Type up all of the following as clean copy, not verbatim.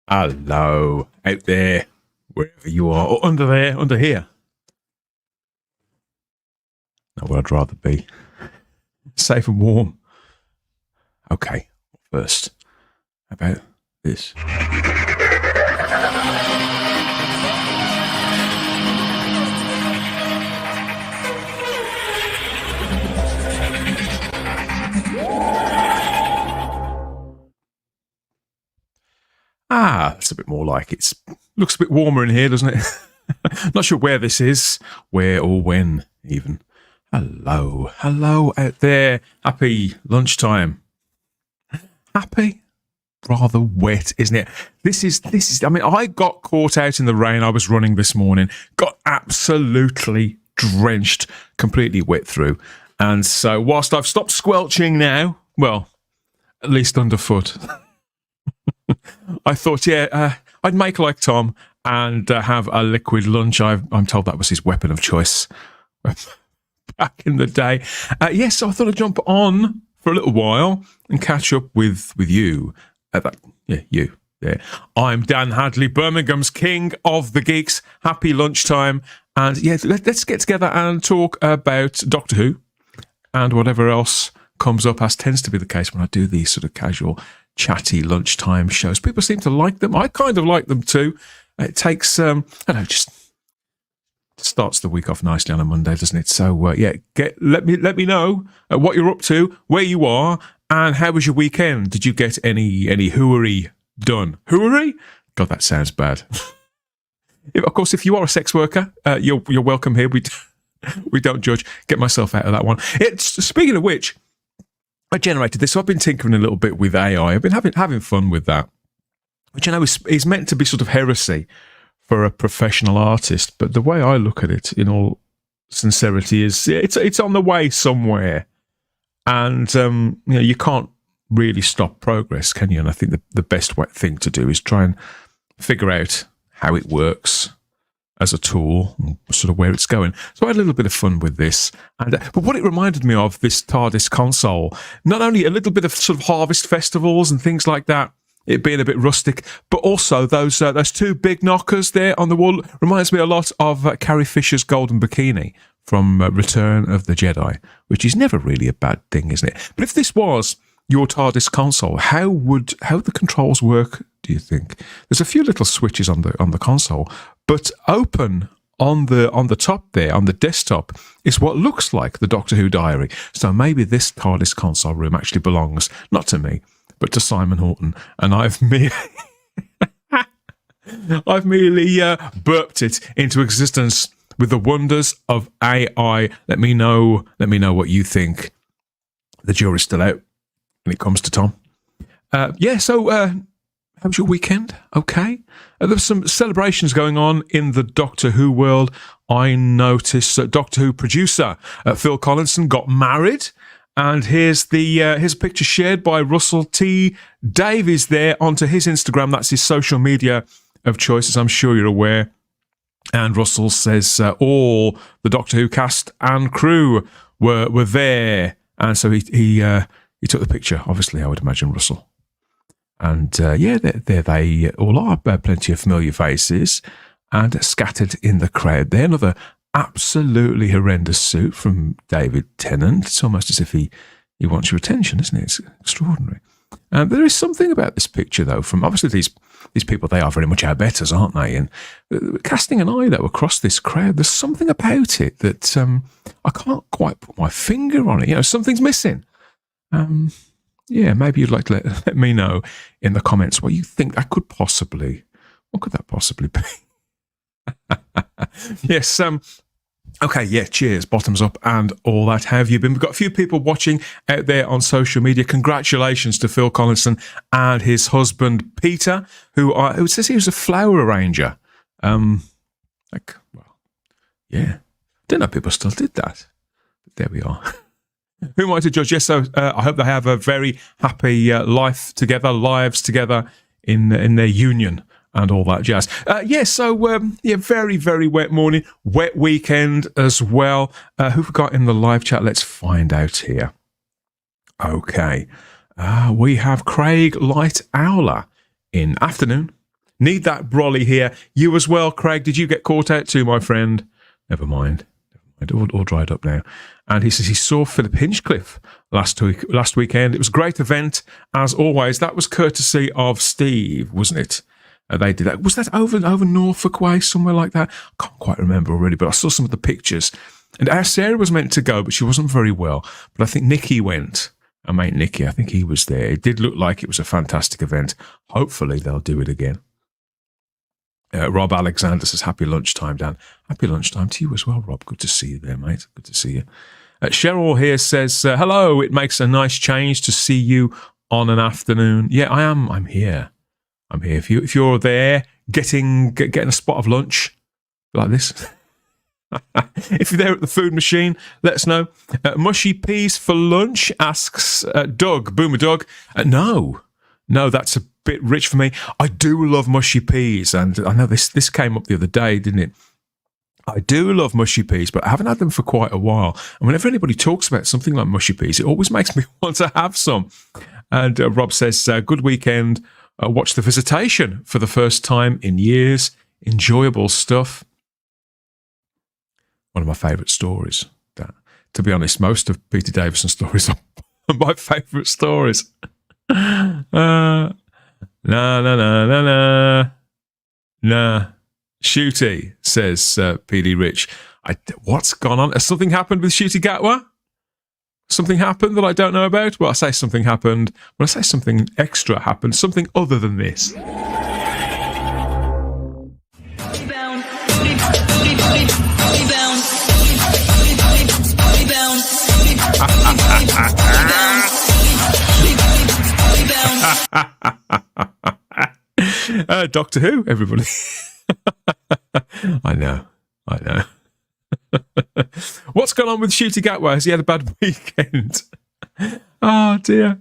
Hello, out there, wherever you are, or under there, under here. Not where I'd rather be. Safe and warm. Okay, first, how about this? It's a bit more like it. Looks a bit warmer in here, doesn't it? Not sure where this is, where or when, even. Hello out there. Happy lunchtime. Happy? Rather wet, isn't it? This is, I mean, I got caught out in the rain. I was running this morning, got absolutely drenched, completely wet through. And so whilst I've stopped squelching now, well, at least underfoot, I thought, I'd make like Tom and have a liquid lunch. I'm told that was his weapon of choice back in the day. So I thought I'd jump on for a little while and catch up with you. You. Yeah. I'm Dan Hadley, Birmingham's King of the Geeks. Happy lunchtime. And let's get together and talk about Doctor Who and whatever else comes up, as tends to be the case when I do these sort of casual, chatty lunchtime shows. People seem to like them. I kind of like them too. It takes, just starts the week off nicely on a Monday, doesn't it? So, let me know what you're up to, where you are, and how was your weekend? Did you get any hooery done? Hooery? God, that sounds bad. Of course, if you are a sex worker, you're welcome here. We don't judge. Get myself out of that one. Speaking of which, I generated this, so I've been tinkering a little bit with AI. I've been having fun with that, which I know is meant to be sort of heresy for a professional artist. But the way I look at it, in all sincerity, is it's on the way somewhere, and you can't really stop progress, can you? And I think the best thing to do is try and figure out how it works as a tool, and sort of where it's going. So I had a little bit of fun with this. But what it reminded me of, this TARDIS console, not only a little bit of sort of harvest festivals and things like that, it being a bit rustic, but also those two big knockers there on the wall, reminds me a lot of Carrie Fisher's golden bikini from Return of the Jedi, which is never really a bad thing, isn't it? But if this was your TARDIS console, how would the controls work, do you think? There's a few little switches on the console, but open on the top there, on the desktop, is what looks like the Doctor Who diary. So maybe this TARDIS console room actually belongs, not to me, but to Simon Horton. And I've merely burped it into existence with the wonders of AI. Let me know what you think. The jury's still out when it comes to Tom. How was your weekend? Okay. There's some celebrations going on in the Doctor Who world. I noticed that Doctor Who producer Phil Collinson got married, and here's a picture shared by Russell T. Davies there onto his Instagram. That's his social media of choice, as I'm sure you're aware. And Russell says all the Doctor Who cast and crew were there, and so he took the picture. Obviously, I would imagine Russell. And there they all are, plenty of familiar faces, and scattered in the crowd there. Another absolutely horrendous suit from David Tennant. It's almost as if he wants your attention, isn't it? It's extraordinary. There is something about this picture, though, from obviously these people, they are very much our betters, aren't they? And casting an eye, though, across this crowd, there's something about it that I can't quite put my finger on it. Something's missing. Maybe you'd like to let me know in the comments what you think what could that possibly be? Yes, cheers, bottoms up and all that. How have you been? We've got a few people watching out there on social media. Congratulations to Phil Collinson and his husband, Peter, who says he was a flower arranger. Didn't know people still did that. But there we are. Who am I to judge? Yes, so I hope they have a very happy lives together in their union and all that jazz. Very, very wet morning, wet weekend as well. Who've we got in the live chat? Let's find out here. Okay. We have Craig Light Owler in afternoon. Need that brolly here. You as well, Craig. Did you get caught out too, my friend? Never mind. All dried up now. And he says he saw Philip Hinchcliffe last weekend. It was a great event, as always. That was courtesy of Steve, wasn't it? They did that. Was that over Norfolk way, somewhere like that? I can't quite remember already, but I saw some of the pictures. And our Sarah was meant to go, but she wasn't very well. But I think Nicky went. Our mate Nicky, I think he was there. It did look like it was a fantastic event. Hopefully they'll do it again. Rob Alexander says, happy lunchtime, Dan. Happy lunchtime to you as well, Rob. Good to see you there, mate. Good to see you. Cheryl here says, hello, it makes a nice change to see you on an afternoon. Yeah, I am. I'm here. If you're there getting a spot of lunch like this, if you're there at the food machine, let us know. Mushy peas for lunch, asks Doug, Boomer Doug. No, that's a bit rich for me. I do love mushy peas, and I know this came up the other day, didn't it? I do love mushy peas, but I haven't had them for quite a while. And whenever anybody talks about something like mushy peas, it always makes me want to have some. And Rob says, good weekend. Watch The Visitation for the first time in years. Enjoyable stuff. One of my favourite stories. To be honest, most of Peter Davison's stories are my favourite stories. Nah. Shooty, says PD Rich. What's gone on? Has something happened with Shooty Gatwa? Something happened that I don't know about? Well, I say something happened. When I say something extra happened, something other than this. Doctor Who, everybody. I know. What's gone on with Shooty Gatwa? Has he had a bad weekend? Oh, dear.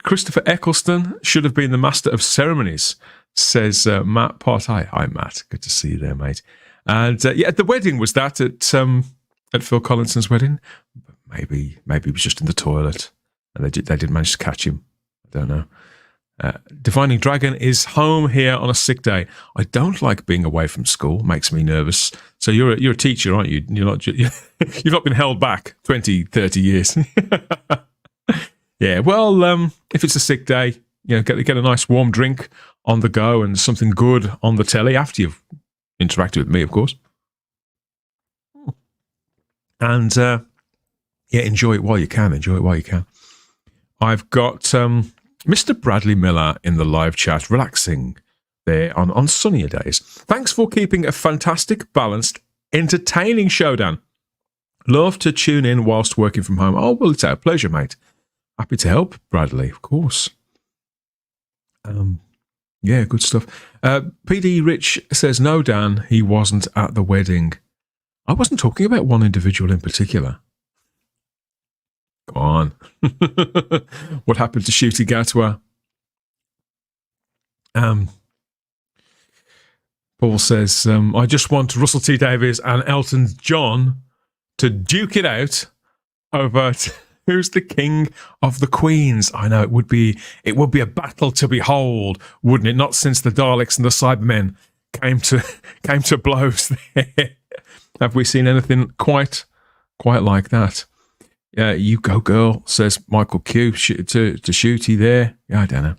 Christopher Eccleston should have been the master of ceremonies, says Matt Pott. Hi, Matt. Good to see you there, mate. And the wedding was that at Phil Collinson's wedding. Maybe he was just in the toilet and they didn't manage to catch him. I don't know. Divining Dragon is home here on a sick day. I don't like being away from school. Makes me nervous. So you're a teacher, aren't you? You've not been held back 20, 30 years. Yeah. Well, if it's a sick day, get a nice warm drink on the go and something good on the telly after you've interacted with me, of course. And enjoy it while you can. I've got Mr. Bradley Miller in the live chat, relaxing there on sunnier days. Thanks for keeping a fantastic, balanced, entertaining show, Dan. Love to tune in whilst working from home. Oh, well, it's our pleasure, mate. Happy to help, Bradley, of course. Good stuff. PD Rich says, no, Dan, he wasn't at the wedding. I wasn't talking about one individual in particular. Go on. What happened to Shooty Gatwa? Paul says, I just want Russell T Davies and Elton John to duke it out over who's the king of the queens. I know it would be a battle to behold, wouldn't it? Not since the Daleks and the Cybermen came to blows there. Have we seen anything quite like that? Yeah, you go, girl, says Michael Q to Shooty there. Yeah, I don't know.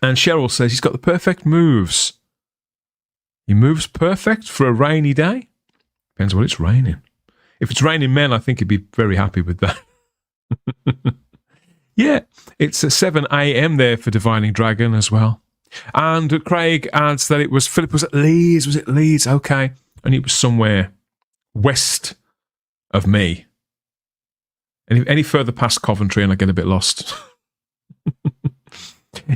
And Cheryl says he's got the perfect moves. He moves perfect for a rainy day. Depends when it's raining. If it's raining men, I think he'd be very happy with that. Yeah, it's 7 a.m. there for Divining Dragon as well. And Craig adds that Philip was at Leeds. Was it Leeds? Okay. And it was somewhere west of me. Any further past Coventry and I get a bit lost.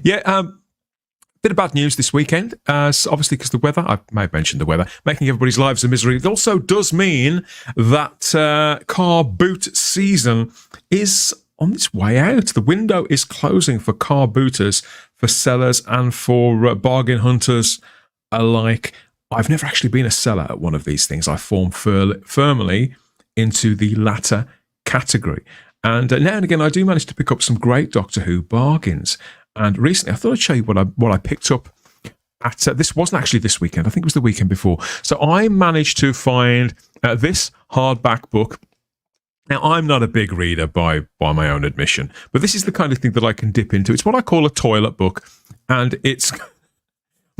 Bit of bad news this weekend, obviously because the weather, I may have mentioned the weather, making everybody's lives a misery. It also does mean that car boot season is on its way out. The window is closing for car booters, for sellers and for bargain hunters alike. I've never actually been a seller at one of these things. I form firmly into the latter category. And now and again, I do manage to pick up some great Doctor Who bargains. And recently, I thought I'd show you what I picked up this wasn't actually this weekend. I think it was the weekend before. So I managed to find this hardback book. Now, I'm not a big reader by my own admission, but this is the kind of thing that I can dip into. It's what I call a toilet book, and it's...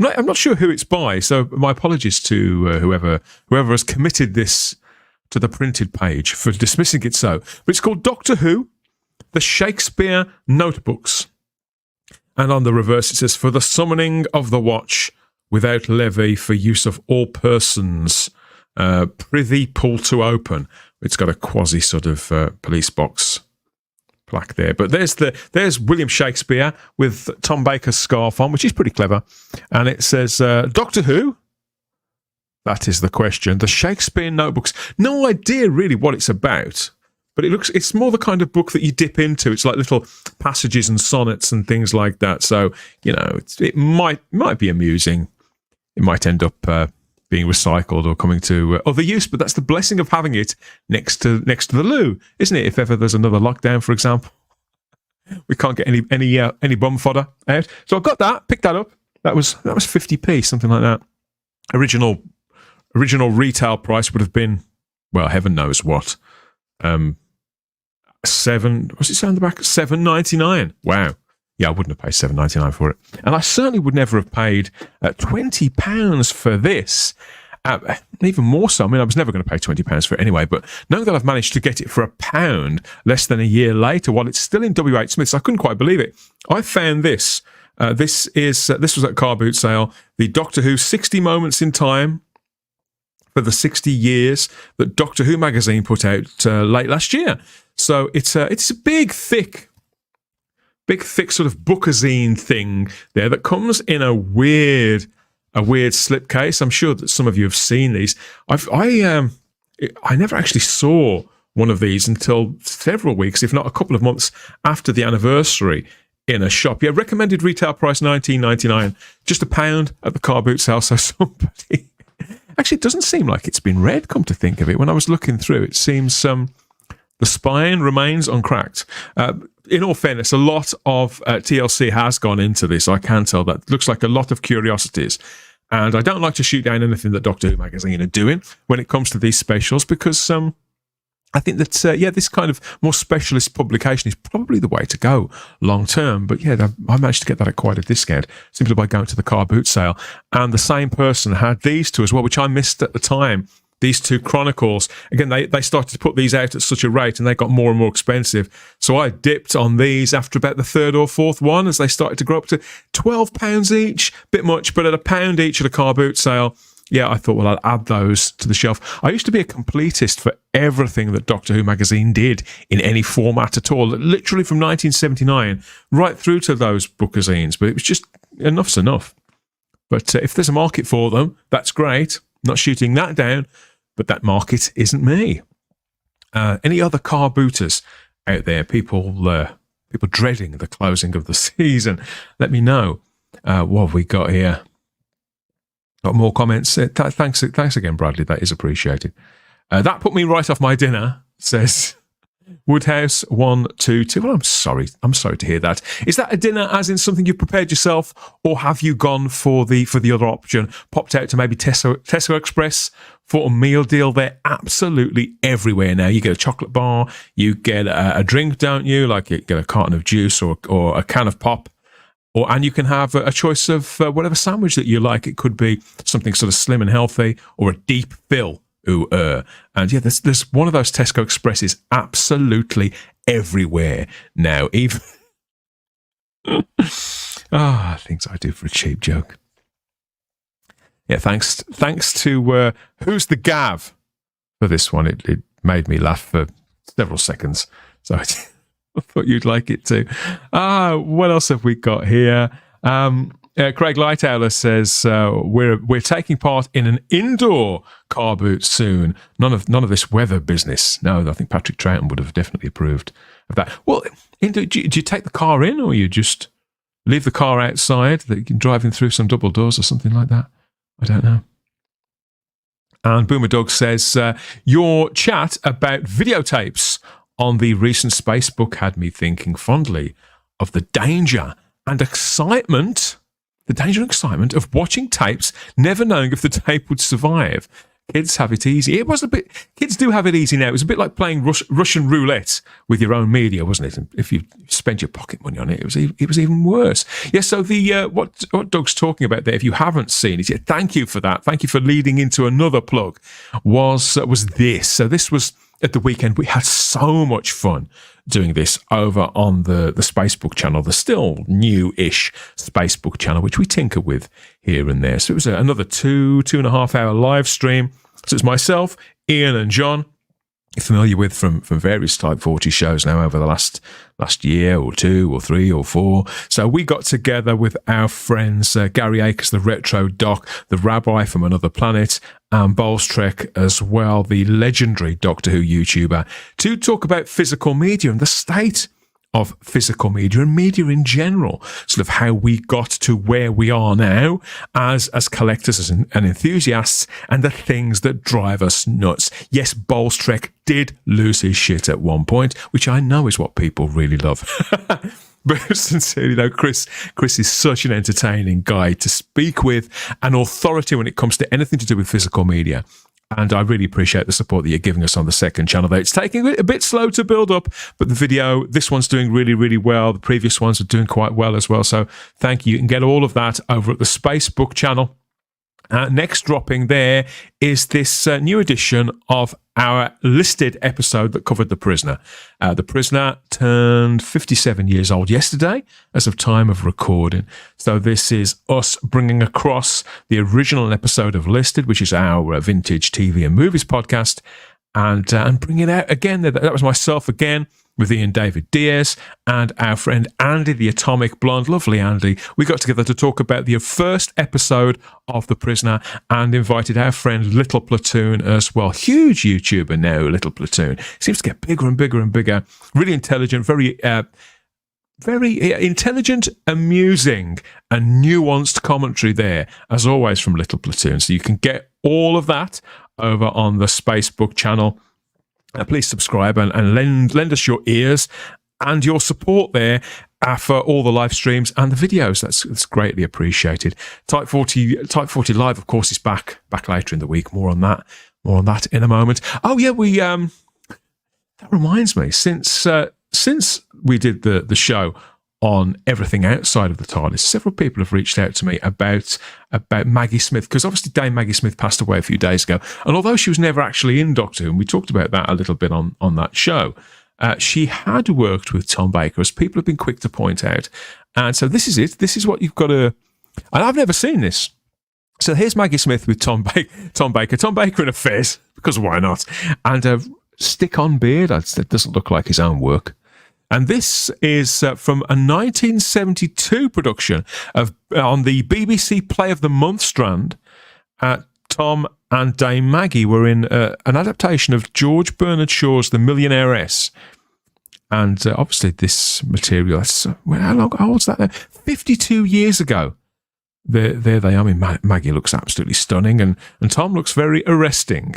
I'm not sure who it's by, so my apologies to whoever has committed this to the printed page for dismissing it so. But it's called Doctor Who, The Shakespeare Notebooks. And on the reverse it says, for the summoning of the watch without levy for use of all persons, prithee pull to open. It's got a quasi sort of police box plaque there. But there's William Shakespeare with Tom Baker's scarf on, which is pretty clever. And it says, Doctor Who? That is the question. The Shakespeare Notebooks. No idea really what it's about. But it's more the kind of book that you dip into. It's like little passages and sonnets and things like that. So, it might be amusing. It might end up being recycled or coming to other use, but that's the blessing of having it next to the loo, isn't it? If ever there's another lockdown, for example, we can't get any bum fodder out. So I got that, picked that up. That was 50p, something like that. Original retail price would have been, well, heaven knows what. What's it say on the back? $7.99. Wow. Yeah, I wouldn't have paid $7.99 for it. And I certainly would never have paid £20 for this. Even more so. I mean, I was never going to pay £20 for it anyway, but knowing that I've managed to get it for £1 less than a year later, while it's still in W.H. Smith's, I couldn't quite believe it. I found this. This was at car boot sale. The Doctor Who 60 Moments in Time for the 60 years that Doctor Who magazine put out late last year. So it's a big, thick sort of bookazine thing there that comes in a weird slipcase. I'm sure that some of you have seen these. I never actually saw one of these until several weeks, if not a couple of months after the anniversary in a shop. Yeah, recommended retail price $19.99, just £1 at the car boot sale. So somebody... Actually, it doesn't seem like it's been read, come to think of it. When I was looking through, it seems the spine remains uncracked. In all fairness, a lot of TLC has gone into this. I can tell that. Looks like a lot of curiosities. And I don't like to shoot down anything that Doctor Who magazine are doing when it comes to these specials, because I think that, this kind of more specialist publication is probably the way to go long term. But yeah, I managed to get that at quite a discount simply by going to the car boot sale. And the same person had these two as well, which I missed at the time. These two Chronicles. Again, they started to put these out at such a rate and they got more and more expensive. So I dipped on these after about the third or fourth one as they started to grow up to £12 each. Bit much, but at £1 each at a car boot sale. Yeah, I thought, well, I'll add those to the shelf. I used to be a completist for everything that Doctor Who magazine did in any format at all, literally from 1979 right through to those bookazines. But it was just enough's enough. But if there's a market for them, that's great. Not shooting that down, but that market isn't me. Any other car booters out there, people dreading the closing of the season, let me know. What have we got here? Got more comments. Thanks again, Bradley. That is appreciated. That put me right off my dinner, says Woodhouse 122. Well, I'm sorry to hear that. Is that a dinner as in something you've prepared yourself, or have you gone for the other option, popped out to maybe Tesco Express for a meal deal? They're absolutely everywhere now. You get a chocolate bar, you get a drink, don't you? Like you get a carton of juice or a can of pop. And you can have a choice of whatever sandwich that you like. It could be something sort of slim and healthy, or a deep fill. And yeah, there's one of those Tesco Expresses absolutely everywhere now. Even things I do for a cheap joke. Yeah, thanks to Who's the Gav for this one. It made me laugh for several seconds. So I thought you'd like it too. What else have we got here? Craig Lightower says we're taking part in an indoor car boot soon. None of this weather business. No, I think Patrick Troughton would have definitely approved of that. Well, do you take the car in, or you just leave the car outside that you can drive in through some double doors or something like that? I don't know. And Boomer Dog says your chat about videotapes on the recent Spacebook had me thinking fondly of the danger and excitement the danger and excitement of watching tapes, never knowing if the tape would survive. Kids have it easy. It was a bit. Kids do have it easy now. It was a bit like playing Russian roulette with your own media, wasn't it? And if you spent your pocket money on it, it was even worse. Yeah. So the what Doug's talking about there, if you haven't seen it yet, thank you for that. Thank you for leading into another plug. Was this? So this was at the weekend. We had so much fun doing this over on the Spacebook channel, the still new-ish Spacebook channel, which we tinker with here and there. So it was another 2.5 hour live stream. So it's myself, Ian and John, you're familiar with from various Type 40 shows now over the last year or 2 or 3 or 4. So we got together with our friends, Gary Akers, the Retro Doc, the Rabbi from Another Planet, and Bowles Trek as well, the legendary Doctor Who YouTuber, to talk about physical media and the state of physical media and media in general, sort of how we got to where we are now as collectors and enthusiasts, and the things that drive us nuts. Yes, Bowles Trek did lose his shit at one point, which I know is what people really love. But sincerely, though, Chris is such an entertaining guy to speak with, an authority when it comes to anything to do with physical media. And I really appreciate the support that you're giving us on the second channel there. It's taking a bit slow to build up, but the video, this one's doing really, really well. The previous ones are doing quite well as well. So thank you. You can get all of that over at the Spacebook channel. Next dropping there is this new edition of our listed episode that covered The Prisoner. The Prisoner turned 57 years old yesterday as of time of recording. So this is us bringing across the original episode of Listed, which is our vintage TV and movies podcast, and bringing it out again. That was myself again, with Ian David Diaz and our friend Andy, the Atomic Blonde. Lovely Andy. We got together to talk about the first episode of The Prisoner and invited our friend Little Platoon as well. Huge YouTuber now, Little Platoon. Seems to get bigger and bigger and bigger. Really intelligent, very intelligent, amusing, and nuanced commentary there, as always, from Little Platoon. So you can get all of that over on the Spacebook channel. Please subscribe and lend us your ears and your support there for all the live streams and the videos. That's greatly appreciated. Type 40 Live, of course, is back later in the week. More on that in a moment. Oh yeah, that reminds me. Since we did the show on everything outside of the TARDIS, several people have reached out to me about Maggie Smith, because obviously Dame Maggie Smith passed away a few days ago, and although she was never actually in Doctor Who, and we talked about that a little bit on that show, she had worked with Tom Baker, as people have been quick to point out. And so this is it. This is what you've got to... And I've never seen this. So here's Maggie Smith with Tom Baker in a fez, because why not? And a stick-on beard. That doesn't look like his own work. And this is from a 1972 production on the BBC Play of the Month strand. Tom and Dame Maggie were in an adaptation of George Bernard Shaw's The Millionairess. And obviously this material, how old's that now? 52 years ago. There they are. I mean, Maggie looks absolutely stunning, and Tom looks very arresting.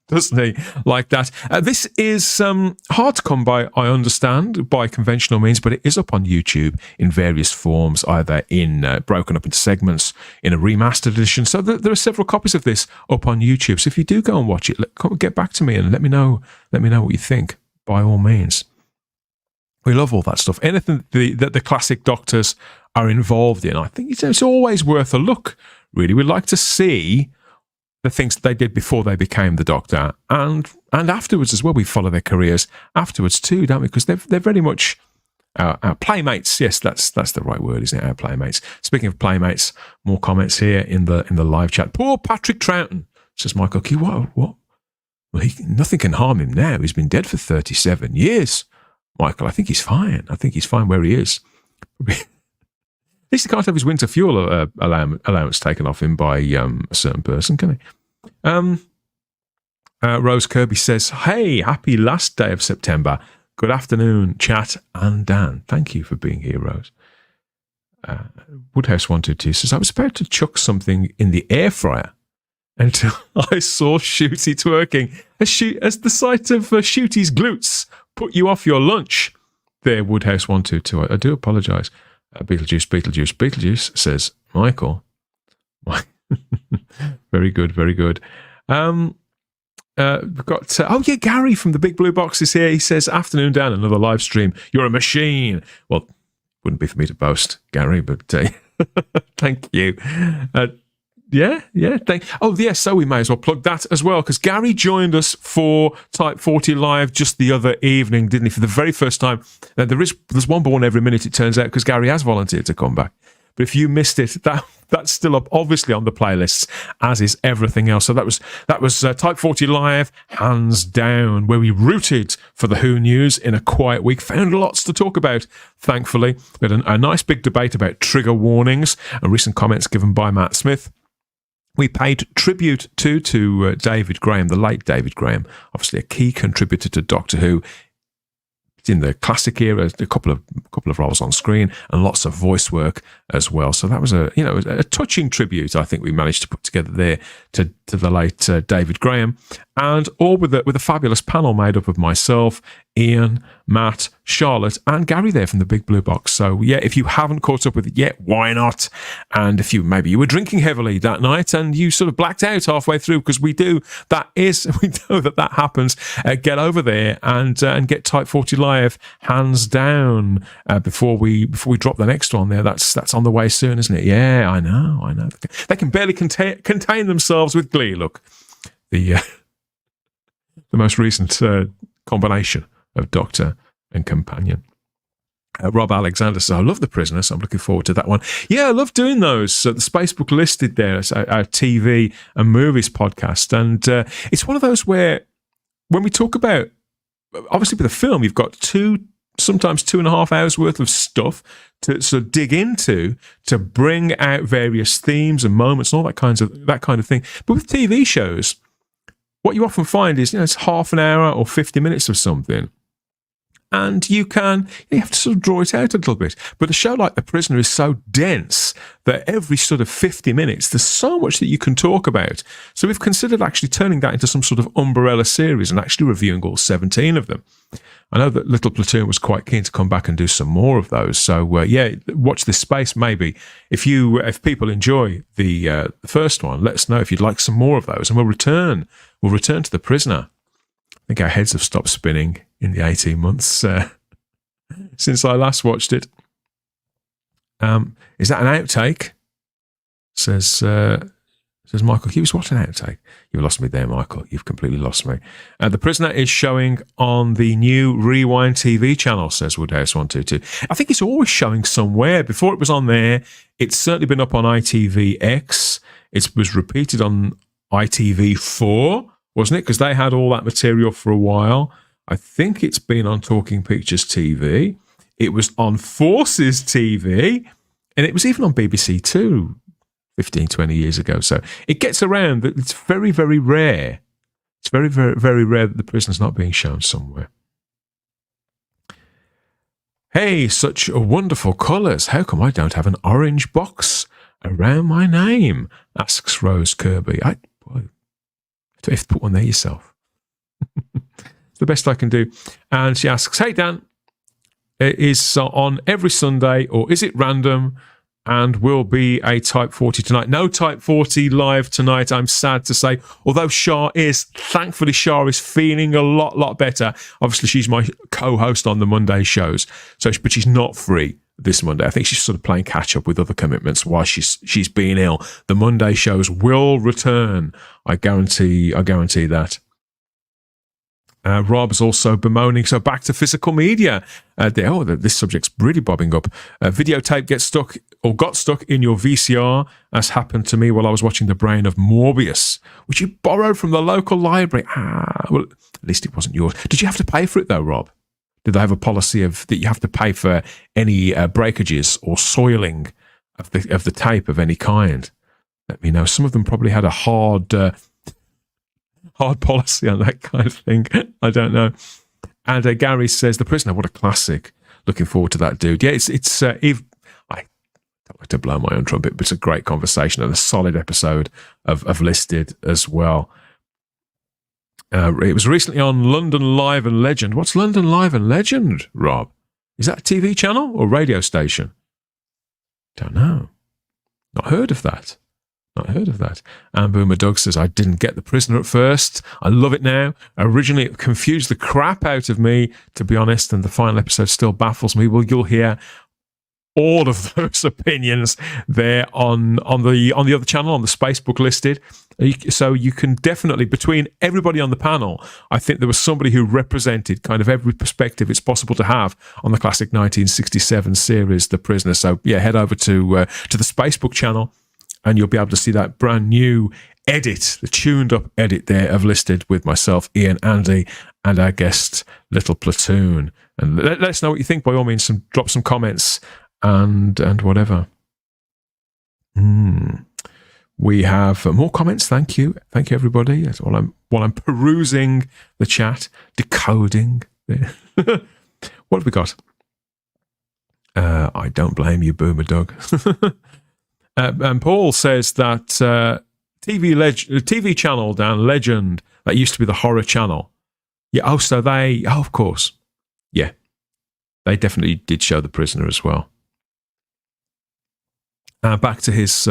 Doesn't he? Like that. This is hard to come by, I understand, by conventional means, but it is up on YouTube in various forms, either in broken up into segments, in a remastered edition. So there are several copies of this up on YouTube. So if you do go and watch it, get back to me and let me know what you think, by all means. We love all that stuff. Anything that the classic Doctors are involved in, I think it's always worth a look, really. We'd like to see the things that they did before they became the Doctor, and afterwards as well. We follow their careers afterwards too, don't we? Because they're very much our playmates. Yes, that's the right word, isn't it? Our playmates. Speaking of playmates, more comments here in the live chat. Poor Patrick Troughton, says Michael Q. What? Well, nothing can harm him now. He's been dead for 37 years. Michael, I think he's fine. I think he's fine where he is. At least he can't have his winter fuel allowance taken off him by a certain person, can he? Rose Kirby says, hey, happy last day of September. Good afternoon, chat and Dan. Thank you for being here, Rose. Woodhouse122 says, I was about to chuck something in the air fryer until I saw Shooty twerking. As the sight of Shooty's glutes put you off your lunch. There, Woodhouse122. I do apologise. Beetlejuice, says Michael. Very good, very good. We've got, Gary from the Big Blue Box is here. He says, afternoon, Dan, another live stream. You're a machine. Well, wouldn't be for me to boast, Gary, but thank you. So we may as well plug that as well, because Gary joined us for Type 40 Live just the other evening, didn't he, for the very first time. Now, there's one born every minute, it turns out, because Gary has volunteered to come back. But if you missed it, that's still up, obviously, on the playlists, as is everything else. So that was Type 40 Live, hands down, where we rooted for the Who news in a quiet week. Found lots to talk about, thankfully. We had a nice big debate about trigger warnings and recent comments given by Matt Smith. We paid tribute to David Graham, the late David Graham, obviously a key contributor to Doctor Who in the classic era, a couple of roles on screen and lots of voice work as well. So that was a touching tribute, I think, we managed to put together there to the late David Graham, and all with a fabulous panel made up of myself, Ian, Matt, Charlotte, and Gary there from the Big Blue Box. So yeah, if you haven't caught up with it yet, why not? And if maybe you were drinking heavily that night and you sort of blacked out halfway through, because we know that happens. Get over there and get Type 40 Live hands down before we drop the next one there. That's on the way soon, isn't it? Yeah, I know. They can barely contain themselves with glee. Look, the most recent combination of Doctor and Companion. Rob Alexander says, I love The Prisoner, so I'm looking forward to that one. Yeah, I love doing those. The Spacebook listed there as our TV and movies podcast. And it's one of those where, when we talk about, obviously with a film, you've got sometimes 2.5 hours worth of stuff to sort of dig into, to bring out various themes and moments and all that kind of thing. But with TV shows, what you often find is, it's half an hour or 50 minutes of something. And you have to sort of draw it out a little bit. But a show like The Prisoner is so dense that every sort of 50 minutes, there's so much that you can talk about. So we've considered actually turning that into some sort of umbrella series and actually reviewing all 17 of them. I know that Little Platoon was quite keen to come back and do some more of those. So watch this space maybe. If people enjoy the first one, let us know if you'd like some more of those, and we'll return to The Prisoner. I think our heads have stopped spinning in the 18 months since I last watched it. Is that an outtake? Says Michael Hughes. What an outtake. You've lost me there, Michael. You've completely lost me. The Prisoner is showing on the new Rewind TV channel, says Woodhouse122. I think it's always showing somewhere. Before it was on there, it's certainly been up on ITVX. It was repeated on ITV4, wasn't it? Because they had all that material for a while. I think it's been on Talking Pictures TV. It was on Forces TV. And it was even on BBC Two 15, 20 years ago. So it gets around. It's very, very rare. It's very, very, very rare that The Prisoner's not being shown somewhere. Hey, such wonderful colours. How come I don't have an orange box around my name? Asks Rose Kirby. You have to put one there yourself. It's the best I can do. And she asks, hey, Dan, it is on every Sunday, or is it random? And will be a Type 40 tonight. No Type 40 live tonight, I'm sad to say. Although thankfully Shah is feeling a lot better. Obviously, she's my co-host on the Monday shows. But she's not free this Monday. I think she's sort of playing catch up with other commitments while she's been ill. The Monday shows will return. I guarantee that. Rob's also bemoaning, so back to physical media. This subject's really bobbing up. Videotape got stuck in your VCR, as happened to me while I was watching The Brain of Morbius, which you borrowed from the local library. Well, at least it wasn't yours. Did you have to pay for it though, Rob? Did they have a policy that you have to pay for any breakages or soiling of the tape of any kind? Let me know. Some of them probably had a hard policy on that kind of thing. I don't know. And Gary says, The Prisoner, what a classic. Looking forward to that, dude. Yeah, it's I don't like to blow my own trumpet, but it's a great conversation and a solid episode of Listed as well. It was recently on London Live and Legend. What's London Live and Legend, Rob? Is that a TV channel or radio station? Don't know. Not heard of that. Not heard of that. And Boomer Doug says, I didn't get The Prisoner at first. I love it now. Originally, it confused the crap out of me, to be honest, and the final episode still baffles me. Well, you'll hear all of those opinions there on the other channel, on the Spacebook listed. So you can definitely, between everybody on the panel, I think there was somebody who represented kind of every perspective it's possible to have on the classic 1967 series, The Prisoner. So yeah, head over to the Spacebook channel, and you'll be able to see that brand new edit, the tuned up edit there of listed with myself, Ian, Andy, and our guest, Little Platoon. And let us know what you think. By all means, drop some comments and whatever. We have more comments. Thank you everybody. While I'm perusing the chat, decoding there. What have we got? I don't blame you, Boomer Doug. And Paul says that TV channel down Legend, that used to be the horror channel. Yeah. Of course. Yeah, they definitely did show The Prisoner as well. Back to his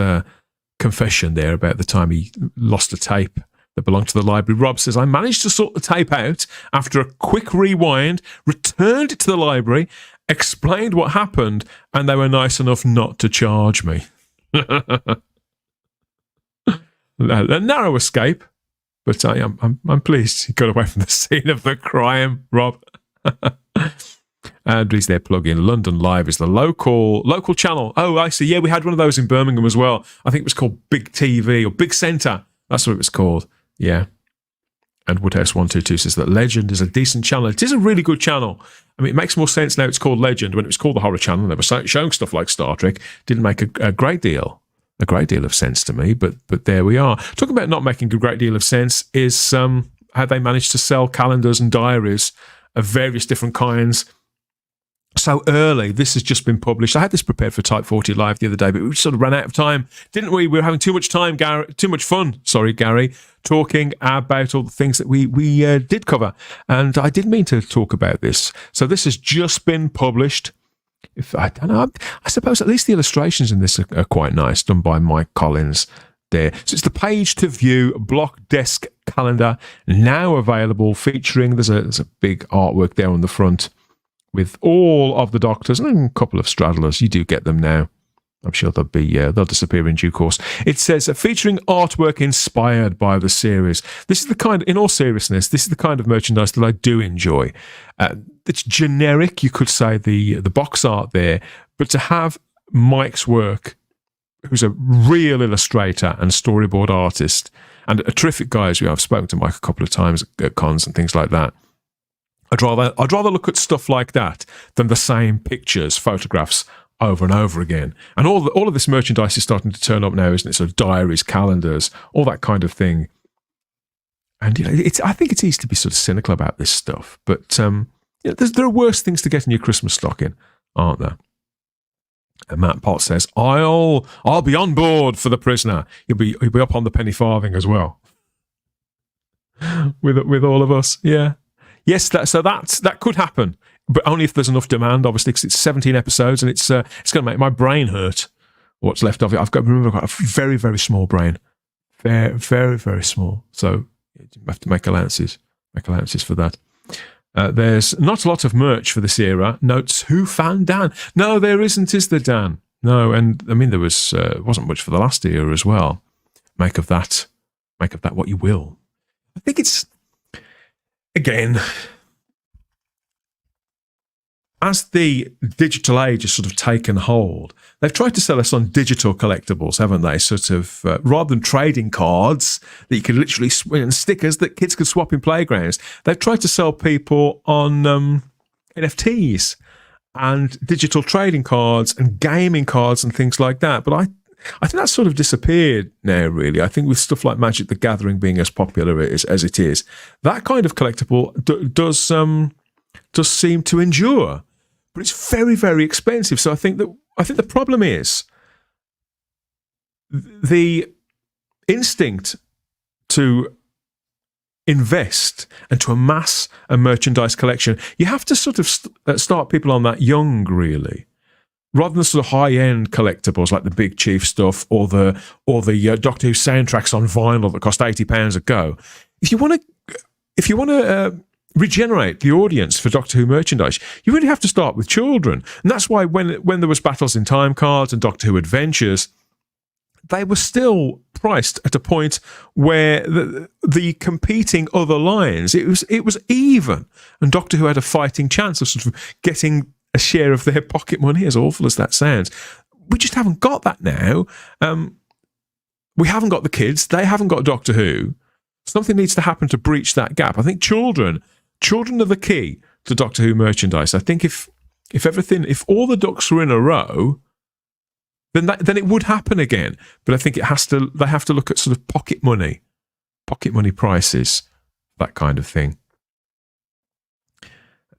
confession there about the time he lost a tape that belonged to the library. Rob says, I managed to sort the tape out after a quick rewind, returned it to the library, explained what happened, and they were nice enough not to charge me. A narrow escape, but I'm pleased he got away from the scene of the crime, Rob. And he's there plugging London Live is the local channel. Oh, I see. Yeah, we had one of those in Birmingham as well. I think it was called Big TV or Big Centre. That's what it was called. Yeah. And Woodhouse 122 says that Legend is a decent channel. It is a really good channel. I mean, it makes more sense now it's called Legend. When it was called the Horror Channel, they were showing stuff like Star Trek. Didn't make a great deal of sense to me, but there we are. Talking about not making a great deal of sense is how they managed to sell calendars and diaries of various different kinds so early. This has just been published. I had this prepared for Type 40 Live the other day, but we sort of ran out of time, didn't we? We were having too much fun, Gary, talking about all the things that we did cover. And I did mean to talk about this. So this has just been published. I don't know, I suppose at least the illustrations in this are quite nice, done by Mike Collins there. So it's the Page to View Block Desk Calendar, now available, featuring, there's a big artwork there on the front with all of the Doctors and a couple of straddlers. You do get them now. I'm sure they'll disappear in due course. It says, featuring artwork inspired by the series. This is the kind, in all seriousness, this is the kind of merchandise that I do enjoy. It's generic, you could say, the box art there, but to have Mike's work, who's a real illustrator and storyboard artist, and a terrific guy, as I've spoken to Mike a couple of times at cons and things like that. I'd rather look at stuff like that than the same pictures, photographs over and over again. And all of this merchandise is starting to turn up now, isn't it? Sort of diaries, calendars, all that kind of thing. And I think it's easy to be sort of cynical about this stuff, but there are worse things to get in your Christmas stocking, aren't there? And Matt Potts says, I'll be on board for The Prisoner. He'll be up on the penny farthing as well. with all of us, yeah. Yes, that could happen, but only if there's enough demand, obviously, because it's 17 episodes and it's going to make my brain hurt. What's left of it? I've got a very, very small brain, very, very, very small. So you have to make allowances for that. There's not a lot of merch for this era. Notes, who found Dan? No, there isn't, is there, Dan? No, and I mean there wasn't much for the last era as well. Make of that what you will. I think it's, again, as the digital age has sort of taken hold, they've tried to sell us on digital collectibles, haven't they? Sort of, rather than trading cards that you could literally, and stickers that kids could swap in playgrounds, they've tried to sell people on NFTs and digital trading cards and gaming cards and things like that. But I think that's sort of disappeared now, really. I think with stuff like Magic the Gathering being as popular as it is, that kind of collectible does seem to endure. But it's very, very expensive. So I think the problem is the instinct to invest and to amass a merchandise collection. You have to sort of start people on that young, really. rather than sort of high-end collectibles like the Big Chief stuff or the Doctor Who soundtracks on vinyl that cost £80 a go, if you want to regenerate the audience for Doctor Who merchandise, you really have to start with children. And that's why when there was Battles in Time cards and Doctor Who Adventures, they were still priced at a point where the competing other lines, it was even, and Doctor Who had a fighting chance of sort of getting a share of their pocket money, as awful as that sounds. We just haven't got that now. We haven't got the kids. They haven't got Doctor Who. Something needs to happen to breach that gap. I think children are the key to Doctor Who merchandise. I think if all the ducks were in a row, then it would happen again. But I think they have to look at sort of pocket money prices, that kind of thing.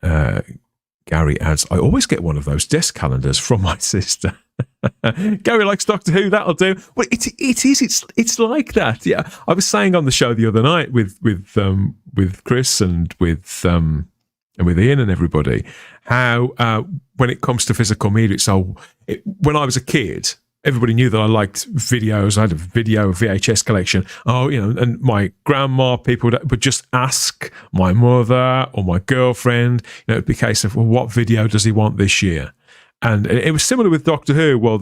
Gary adds, I always get one of those desk calendars from my sister. Gary likes Doctor Who, that'll do. Well, it's like that. Yeah, I was saying on the show the other night with Chris and with Ian and everybody how when it comes to physical media, when I was a kid, everybody knew that I liked videos. I had a video VHS collection. And my grandma, people would just ask my mother or my girlfriend. It'd be a case of, well, what video does he want this year? And it was similar with Doctor Who. Well,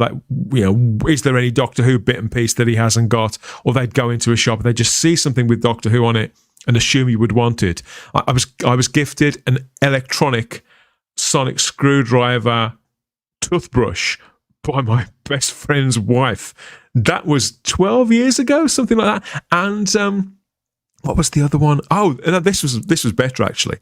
is there any Doctor Who bit and piece that he hasn't got? Or they'd go into a shop, they'd just see something with Doctor Who on it and assume you would want it. I was gifted an electronic sonic screwdriver toothbrush by my best friend's wife. That was 12 years ago, something like that. And what was the other one? Oh, this was better actually.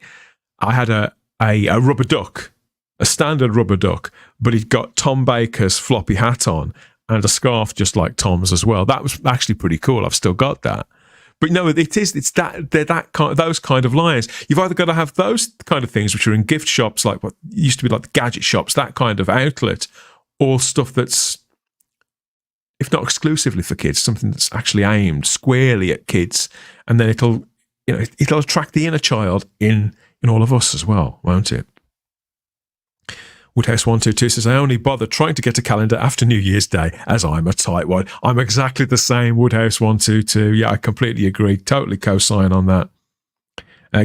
I had a rubber duck. A standard rubber duck, but he'd got Tom Baker's floppy hat on and a scarf just like Tom's as well. That was actually pretty cool. I've still got that. But no, those kind of lines. You've either got to have those kind of things which are in gift shops, like what used to be like the gadget shops, that kind of outlet, or stuff that's, if not exclusively for kids, something that's actually aimed squarely at kids, and then it'll attract the inner child in all of us as well, won't it? Woodhouse122 says, I only bother trying to get a calendar after New Year's Day, as I'm a tightwad. I'm exactly the same, Woodhouse122. Yeah, I completely agree. Totally co-sign on that.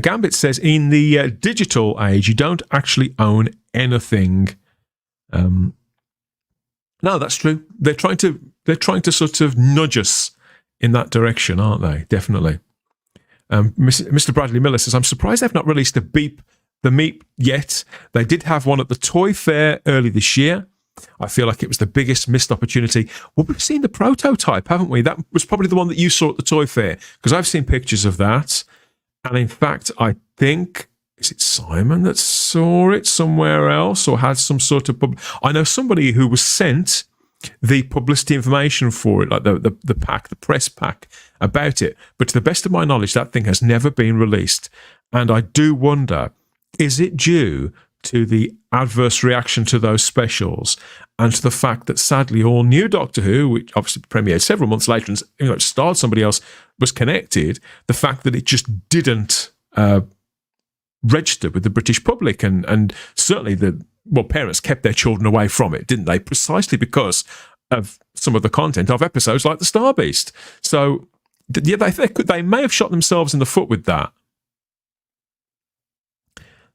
Gambit says, in the digital age, you don't actually own anything. No, that's true. They're trying to sort of nudge us in that direction, aren't they? Definitely. Mr. Bradley Miller says, I'm surprised they've not released the Meep yet. They did have one at the Toy Fair early this year. I feel like it was the biggest missed opportunity. Well, we've seen the prototype, haven't we? That was probably the one that you saw at the Toy Fair, because I've seen pictures of that. And in fact, I think, is it Simon that saw it somewhere else or had some sort of... I know somebody who was sent the publicity information for it, like the pack, the press pack about it. But to the best of my knowledge, that thing has never been released. And I do wonder... is it due to the adverse reaction to those specials and to the fact that sadly all new Doctor Who, which obviously premiered several months later and starred somebody else, was connected, the fact that it just didn't register with the British public, and certainly parents kept their children away from it, didn't they? Precisely because of some of the content of episodes like the Star Beast. So yeah, they may have shot themselves in the foot with that.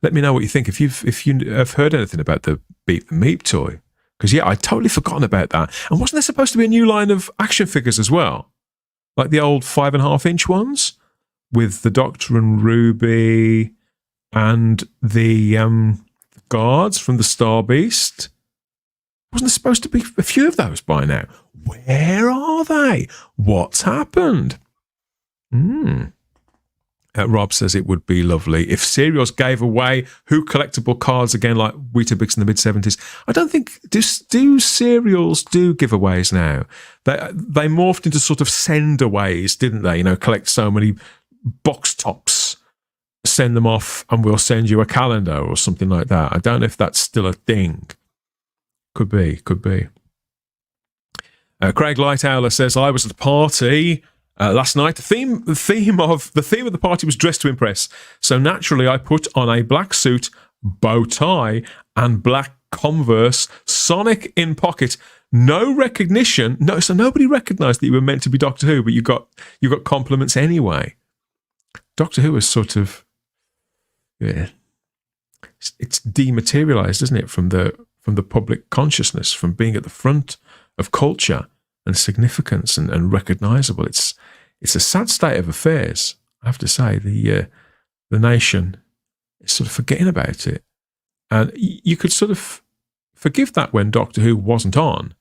Let me know what you think if you have heard anything about the Beat the Meep toy, because yeah, I'd totally forgotten about that. And wasn't there supposed to be a new line of action figures as well, like the old 5.5-inch ones with the Doctor and Ruby and the guards from the Star Beast? Wasn't there supposed to be a few of those by now? Where are they? What's happened? Rob says it would be lovely if Serials gave away Who collectible cards again like Weetabix in the mid-70s. I don't think... Do Serials do giveaways now? They morphed into sort of sendaways, didn't they? Collect so many box tops, send them off, and we'll send you a calendar or something like that. I don't know if that's still a thing. Could be. Craig Lighthowler says, I was at a party... last night, the theme of the party was dress to impress. So naturally, I put on a black suit, bow tie, and black Converse, Sonic in pocket. No recognition. No, so nobody recognised that you were meant to be Doctor Who, but you got compliments anyway. Doctor Who is sort of, yeah, it's dematerialised, isn't it, from the public consciousness, from being at the front of culture and significance and recognisable. It's a sad state of affairs, I have to say. The nation is sort of forgetting about it, and you could sort of forgive that when Doctor Who wasn't on.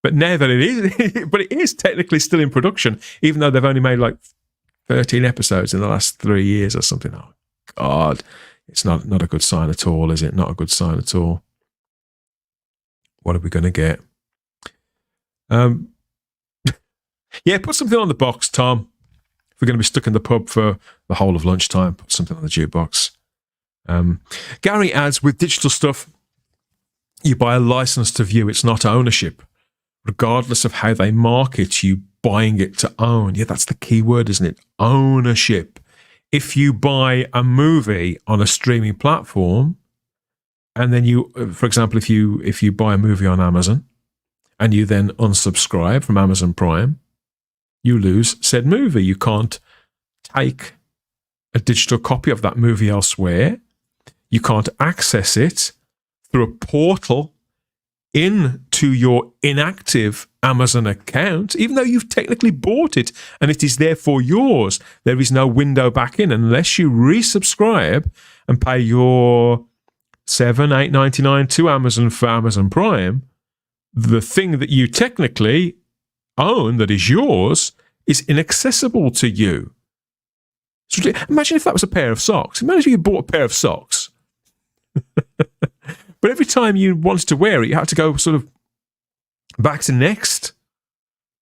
But now that it is, but it is technically still in production, even though they've only made like 13 episodes in the last 3 years or something. Oh, God. It's not a good sign at all, is it? Not a good sign at all. What are we going to get? Yeah, put something on the box, Tom. If we're going to be stuck in the pub for the whole of lunchtime, put something on the jukebox. Gary adds, with digital stuff, you buy a license to view. It's not ownership. Regardless of how they market you, buying it to own. Yeah, that's the key word, isn't it? Ownership. If you buy a movie on a streaming platform, and then you, for example, if you buy a movie on Amazon, and you then unsubscribe from Amazon Prime, you lose said movie. You can't take a digital copy of that movie elsewhere. You can't access it through a portal into your inactive Amazon account, even though you've technically bought it and it is therefore yours. There is no window back in unless you resubscribe and pay your $7-8.99 to Amazon for Amazon Prime. The thing that you technically own that is yours is inaccessible to you. So imagine if that was a pair of socks. Imagine if you bought a pair of socks. But every time you wanted to wear it, you had to go sort of back to Next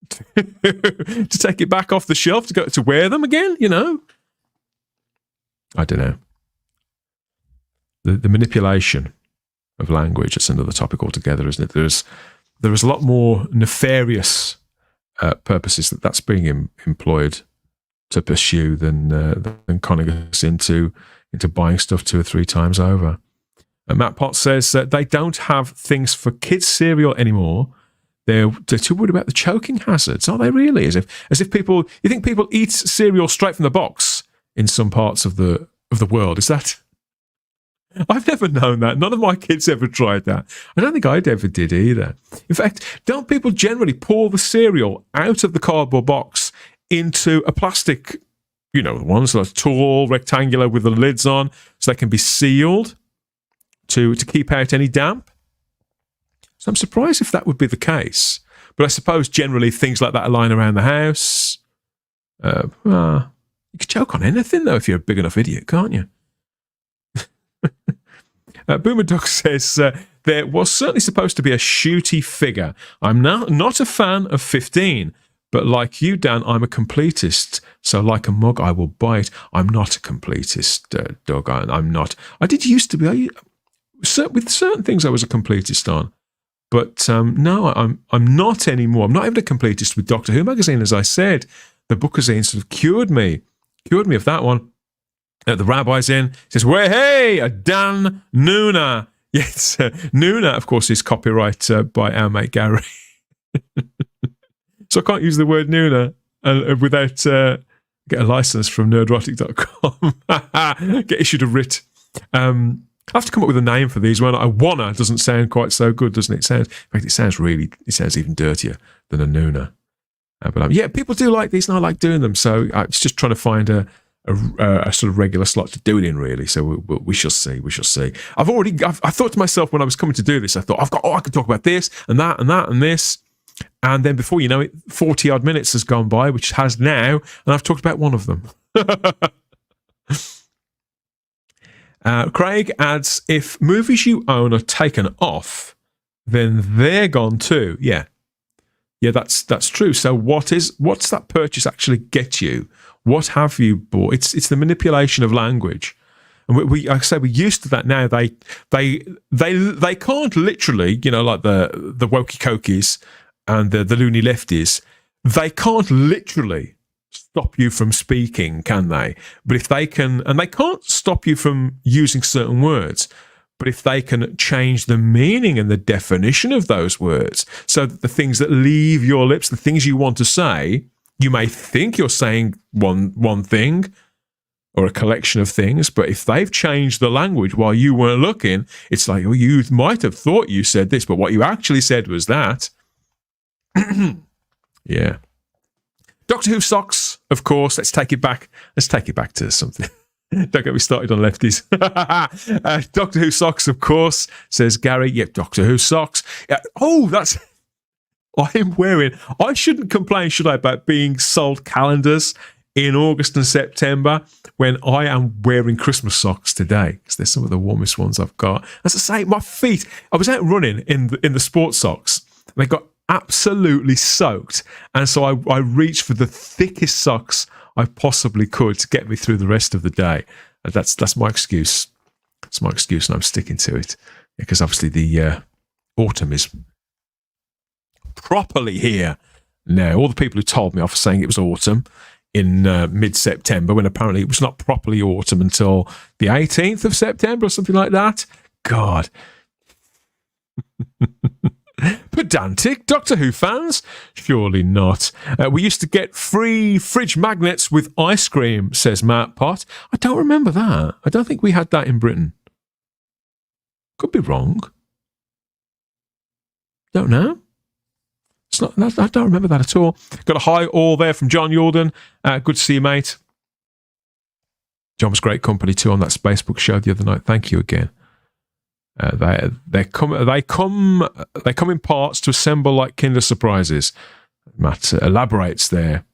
to take it back off the shelf to go to wear them again, you know? I don't know. The manipulation of language, it's another topic altogether, isn't it? There is a lot more nefarious purposes that's being employed to pursue than conning us into buying stuff 2 or 3 times over. And Matt Potts says they don't have things for kids' cereal anymore. They're too worried about the choking hazards. Are they really? As if people, you think people eat cereal straight from the box in some parts of the world? Is that? I've never known that. None of my kids ever tried that. I don't think I ever did either. In fact, don't people generally pour the cereal out of the cardboard box into a plastic, ones that are tall, rectangular with the lids on, so they can be sealed to keep out any damp? So I'm surprised if that would be the case. But I suppose generally things like that are lying around the house. You could choke on anything, though, if you're a big enough idiot, can't you? Boomer Duck says, there was certainly supposed to be a shooty figure. I'm not a fan of 15, but like you, Dan, I'm a completist. So like a mug, I will buy it. I'm not a completist, Doug. I'm not. I did used to be. With certain things I was a completist on. But no, I'm not anymore. I'm not even a completist with Doctor Who magazine, as I said. The Bookazine sort of cured me of that one. The rabbi's in. He says, "Well, hey, Dan Nuna." Yes, Nuna, of course, is copyright by our mate Gary. So I can't use the word Nuna without get a license from nerdrotic.com. Get issued a writ. I have to come up with a name for these. When Iwana doesn't sound quite so good, doesn't it? In fact, it sounds even dirtier than a Nuna. But yeah, people do like these, and I like doing them. So it's just trying to find a sort of regular slot to do it in, really. So we shall see. We shall see. I thought to myself when I was coming to do this, I thought I could talk about this and that and that and this, and then before you know it, 40 odd minutes has gone by, which has now, and I've talked about one of them. Craig adds, if movies you own are taken off, then they're gone too. Yeah, that's true. So what's that purchase actually get you? What have you bought? It's the manipulation of language, and we like I say, we're used to that now. They can't literally, like the wokey cokies and the loony lefties, they can't literally stop you from speaking, can they? But if they can, and they can't stop you from using certain words, But if they can change the meaning and the definition of those words so that the things that leave your lips, the things you want to say, you may think you're saying one thing or a collection of things, but if they've changed the language while you weren't looking, it's like, well, you might have thought you said this, but what you actually said was that. Yeah. Doctor Who socks, of course. Let's take it back. Let's take it back to something. Don't get me started on lefties. Doctor Who socks, of course, says Gary. Yep, Doctor Who socks. Oh, that's... I'm wearing... I shouldn't complain, should I, about being sold calendars in August and September when I am wearing Christmas socks today, because they're some of the warmest ones I've got. As I say, my feet... I was out running in the sports socks. They got absolutely soaked, and so I reached for the thickest socks I possibly could to get me through the rest of the day. That's my excuse. That's my excuse, and I'm sticking to it, because obviously the autumn is properly here now. All the people who told me off saying it was autumn in mid-September, when apparently it was not properly autumn until the 18th of September or something like that. God. Pedantic Doctor Who fans? Surely not. We used to get free fridge magnets with ice cream, says Matt Pott. I don't remember that. I don't think we had that in Britain. Could be wrong. Don't know. It's not. I don't remember that at all. Got a hi all there from John Yordan. Good to see you, mate. John was great company too on that Spacebook show the other night. Thank you again. They come in parts to assemble like Kinder Surprises. Matt elaborates there,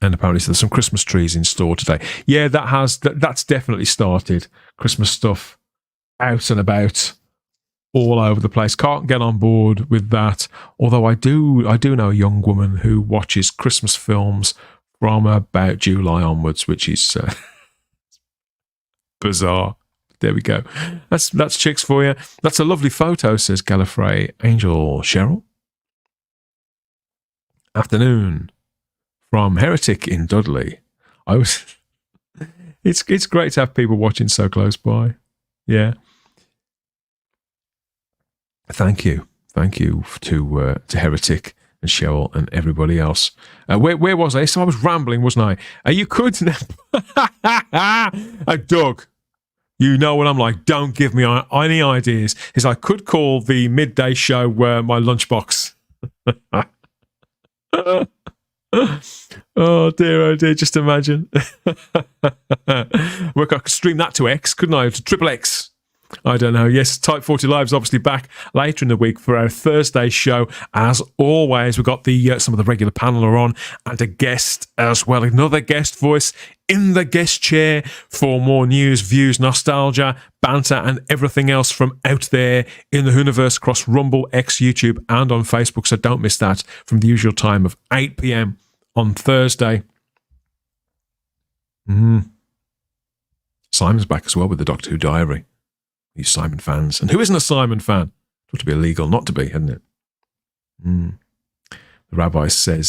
and apparently there's some Christmas trees in store today. Yeah, that's definitely started. Christmas stuff out and about, all over the place. Can't get on board with that. Although I do know a young woman who watches Christmas films from about July onwards, which is bizarre. There we go. That's chicks for you. That's a lovely photo, says Gallifrey Angel Cheryl. Afternoon from Heretic in Dudley. It's great to have people watching so close by. Yeah. Thank you to Heretic and Cheryl and everybody else. Where was I? So I was rambling, wasn't I? You could. Doug. You know what I'm like. Don't give me any ideas. I could call the midday show my lunchbox. Oh dear, just imagine. I could stream that to X, couldn't I? To Triple X. I don't know. Yes, Type 40 Live's obviously back later in the week for our Thursday show. As always, we've got the some of the regular panel are on, and a guest as well. Another guest voice in the guest chair for more news, views, nostalgia, banter, and everything else from out there in the Hooniverse across Rumble, X, YouTube, and on Facebook. So don't miss that from the usual time of 8 p.m. on Thursday. Simon's back as well with the Doctor Who Diary. You Simon fans. And who isn't a Simon fan? It ought to be illegal not to be, hadn't it? The rabbi says,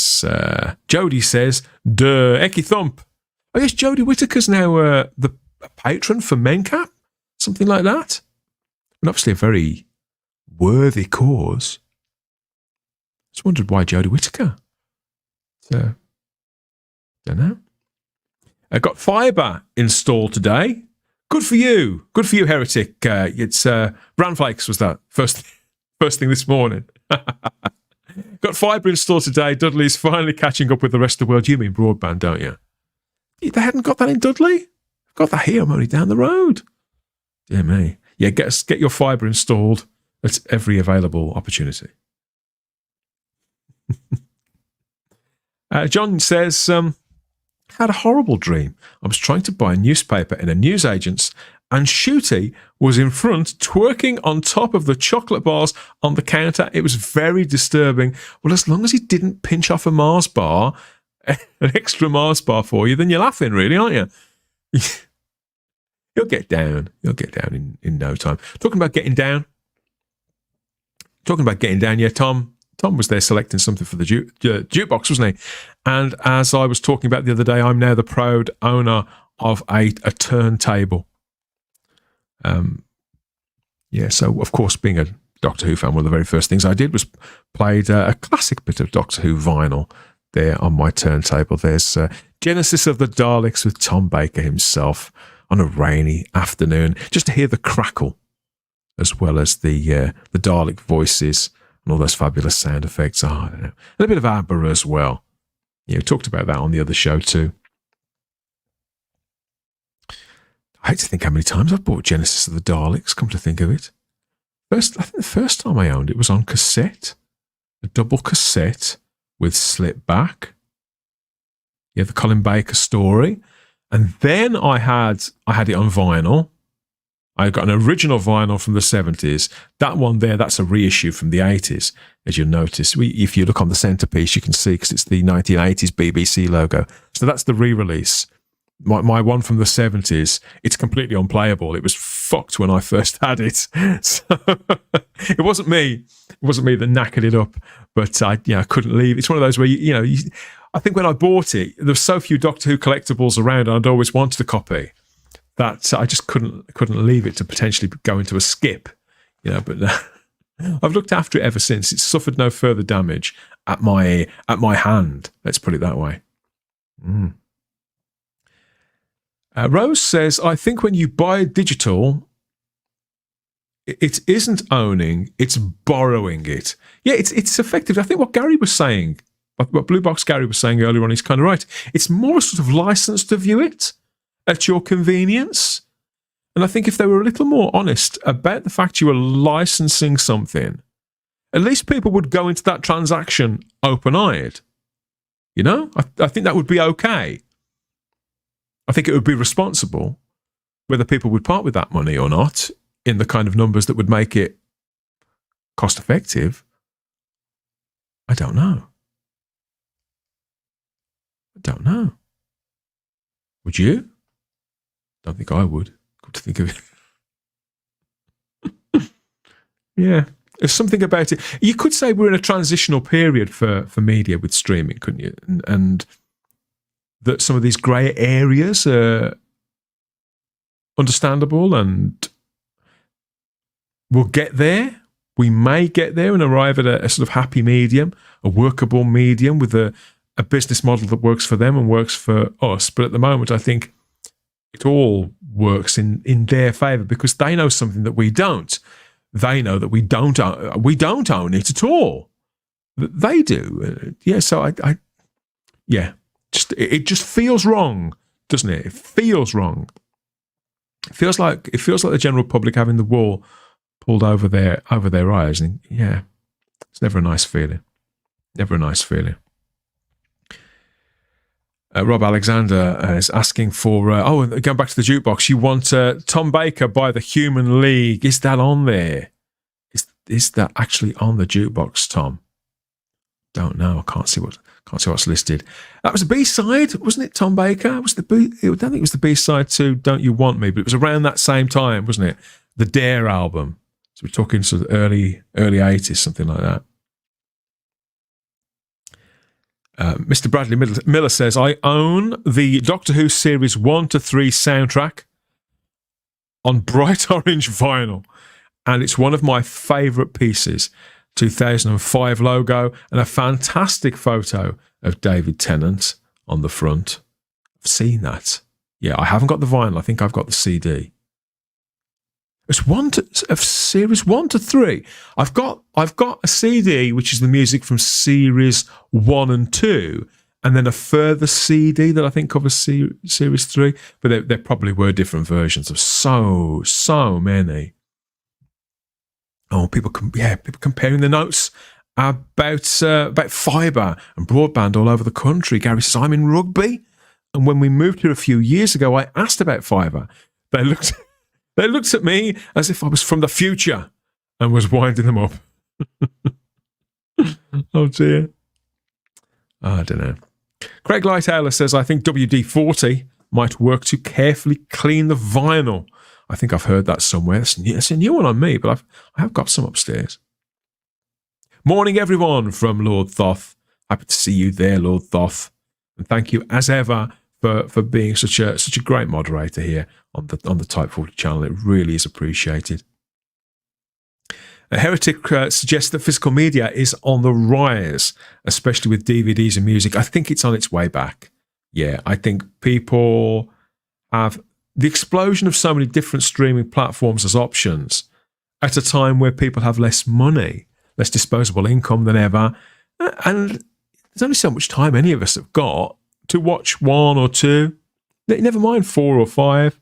Jodie says, duh, Ecky Thump. Oh yes, Jodie Whittaker's now the patron for MenCap. Something like that. And obviously a very worthy cause. Just wondered why Jodie Whittaker. So, don't know. I got fibre installed today. Good for you. Good for you, Heretic. It's bran flakes was that first thing this morning. Got fibre installed today. Dudley's finally catching up with the rest of the world. You mean broadband, don't you? They hadn't got that in Dudley? I've got that here. I'm only down the road. Dear me. Yeah, get your fibre installed at every available opportunity. John says, had a horrible dream. I was trying to buy a newspaper in a newsagent's, and Shooty was in front twerking on top of the chocolate bars on the counter. It was very disturbing. Well, as long as he didn't pinch off a Mars bar, an extra Mars bar for you, then you're laughing, really, aren't you? You'll get down. You'll get down in no time. Talking about getting down, yeah, Tom was there selecting something for the jukebox, wasn't he? And as I was talking about the other day, I'm now the proud owner of a turntable. Yeah, so of course, being a Doctor Who fan, one of the very first things I did was played a classic bit of Doctor Who vinyl there on my turntable. There's Genesis of the Daleks with Tom Baker himself on a rainy afternoon, just to hear the crackle as well as the Dalek voices and all those fabulous sound effects. Oh, I don't know. And a bit of ABBA as well. Yeah, we talked about that on the other show too. I hate to think how many times I've bought Genesis of the Daleks, come to think of it. I think the first time I owned it was on cassette. A double cassette with slip back. Yeah, the Colin Baker story. And then I had it on vinyl. I got an original vinyl from the 70s. That one there, that's a reissue from the 80s, as you'll notice. If you look on the centerpiece, you can see, because it's the 1980s BBC logo. So that's the re-release. My one from the 70s, it's completely unplayable. It was fucked when I first had it. So it wasn't me. It wasn't me that knackered it up. But I couldn't leave. It's one of those where, I think when I bought it, there were so few Doctor Who collectibles around, and I'd always wanted a copy, that I just couldn't leave it to potentially go into a skip, But I've looked after it ever since. It's suffered no further damage at my hand. Let's put it that way. Rose says, I think when you buy digital, it isn't owning, it's borrowing it. Yeah, it's effective. I think what Gary was saying, what Blue Box Gary was saying earlier on, is kind of right. It's more a sort of license to view it at your convenience. And I think if they were a little more honest about the fact you were licensing something, at least people would go into that transaction open-eyed. I think that would be okay. I think it would be responsible. Whether people would part with that money or not in the kind of numbers that would make it cost effective, I don't know. Would you? Don't think I would. Good to think of it. Yeah. There's something about it. You could say we're in a transitional period for media with streaming, couldn't you? And that some of these grey areas are understandable, and we'll get there. We may get there and arrive at a sort of happy medium, a workable medium with a business model that works for them and works for us. But at the moment, I think it all works in their favour, because they know something that we don't. They know that we don't own it at all. They do. Yeah, so it just feels wrong, doesn't it? It feels wrong. It feels like the general public having the wool pulled over their eyes, and yeah, it's never a nice feeling. Never a nice feeling. Rob Alexander is asking for and going back to the jukebox. You want Tom Baker by the Human League? Is that on there? Is that actually on the jukebox, Tom? Don't know. I can't see what's listed. That was a B-side, wasn't it, Tom Baker? I don't think it was the B-side to Don't You Want Me, but it was around that same time, wasn't it? The Dare album. So we're talking sort of early 80s, something like that. Mr. Bradley Miller says, I own the Doctor Who Series 1 to 3 soundtrack on bright orange vinyl, and it's one of my favourite pieces. 2005 logo and a fantastic photo of David Tennant on the front. I've seen that. Yeah, I haven't got the vinyl. I think I've got the CD. It's series 1 to 3. I've got a CD, which is the music from series 1 and 2, and then a further CD that I think covers series 3. But there probably were different versions of so many. Oh, people comparing the notes about fibre and broadband all over the country. Gary says, I'm in Rugby, and when we moved here a few years ago, I asked about fibre. They looked at me as if I was from the future and was winding them up. Oh, dear. I don't know. Craig Lighthowler says, I think WD-40 might work to carefully clean the vinyl. I think I've heard that somewhere. It's a new one on me, but I have got some upstairs. Morning, everyone, from Lord Thoth. Happy to see you there, Lord Thoth. And thank you, as ever, for being such a great moderator here on the Type 40 channel. It really is appreciated. A Heretic suggests that physical media is on the rise, especially with DVDs and music. I think it's on its way back. Yeah, I think people have the explosion of so many different streaming platforms as options at a time where people have less money, less disposable income than ever. And there's only so much time any of us have got to watch one or two, never mind 4 or 5.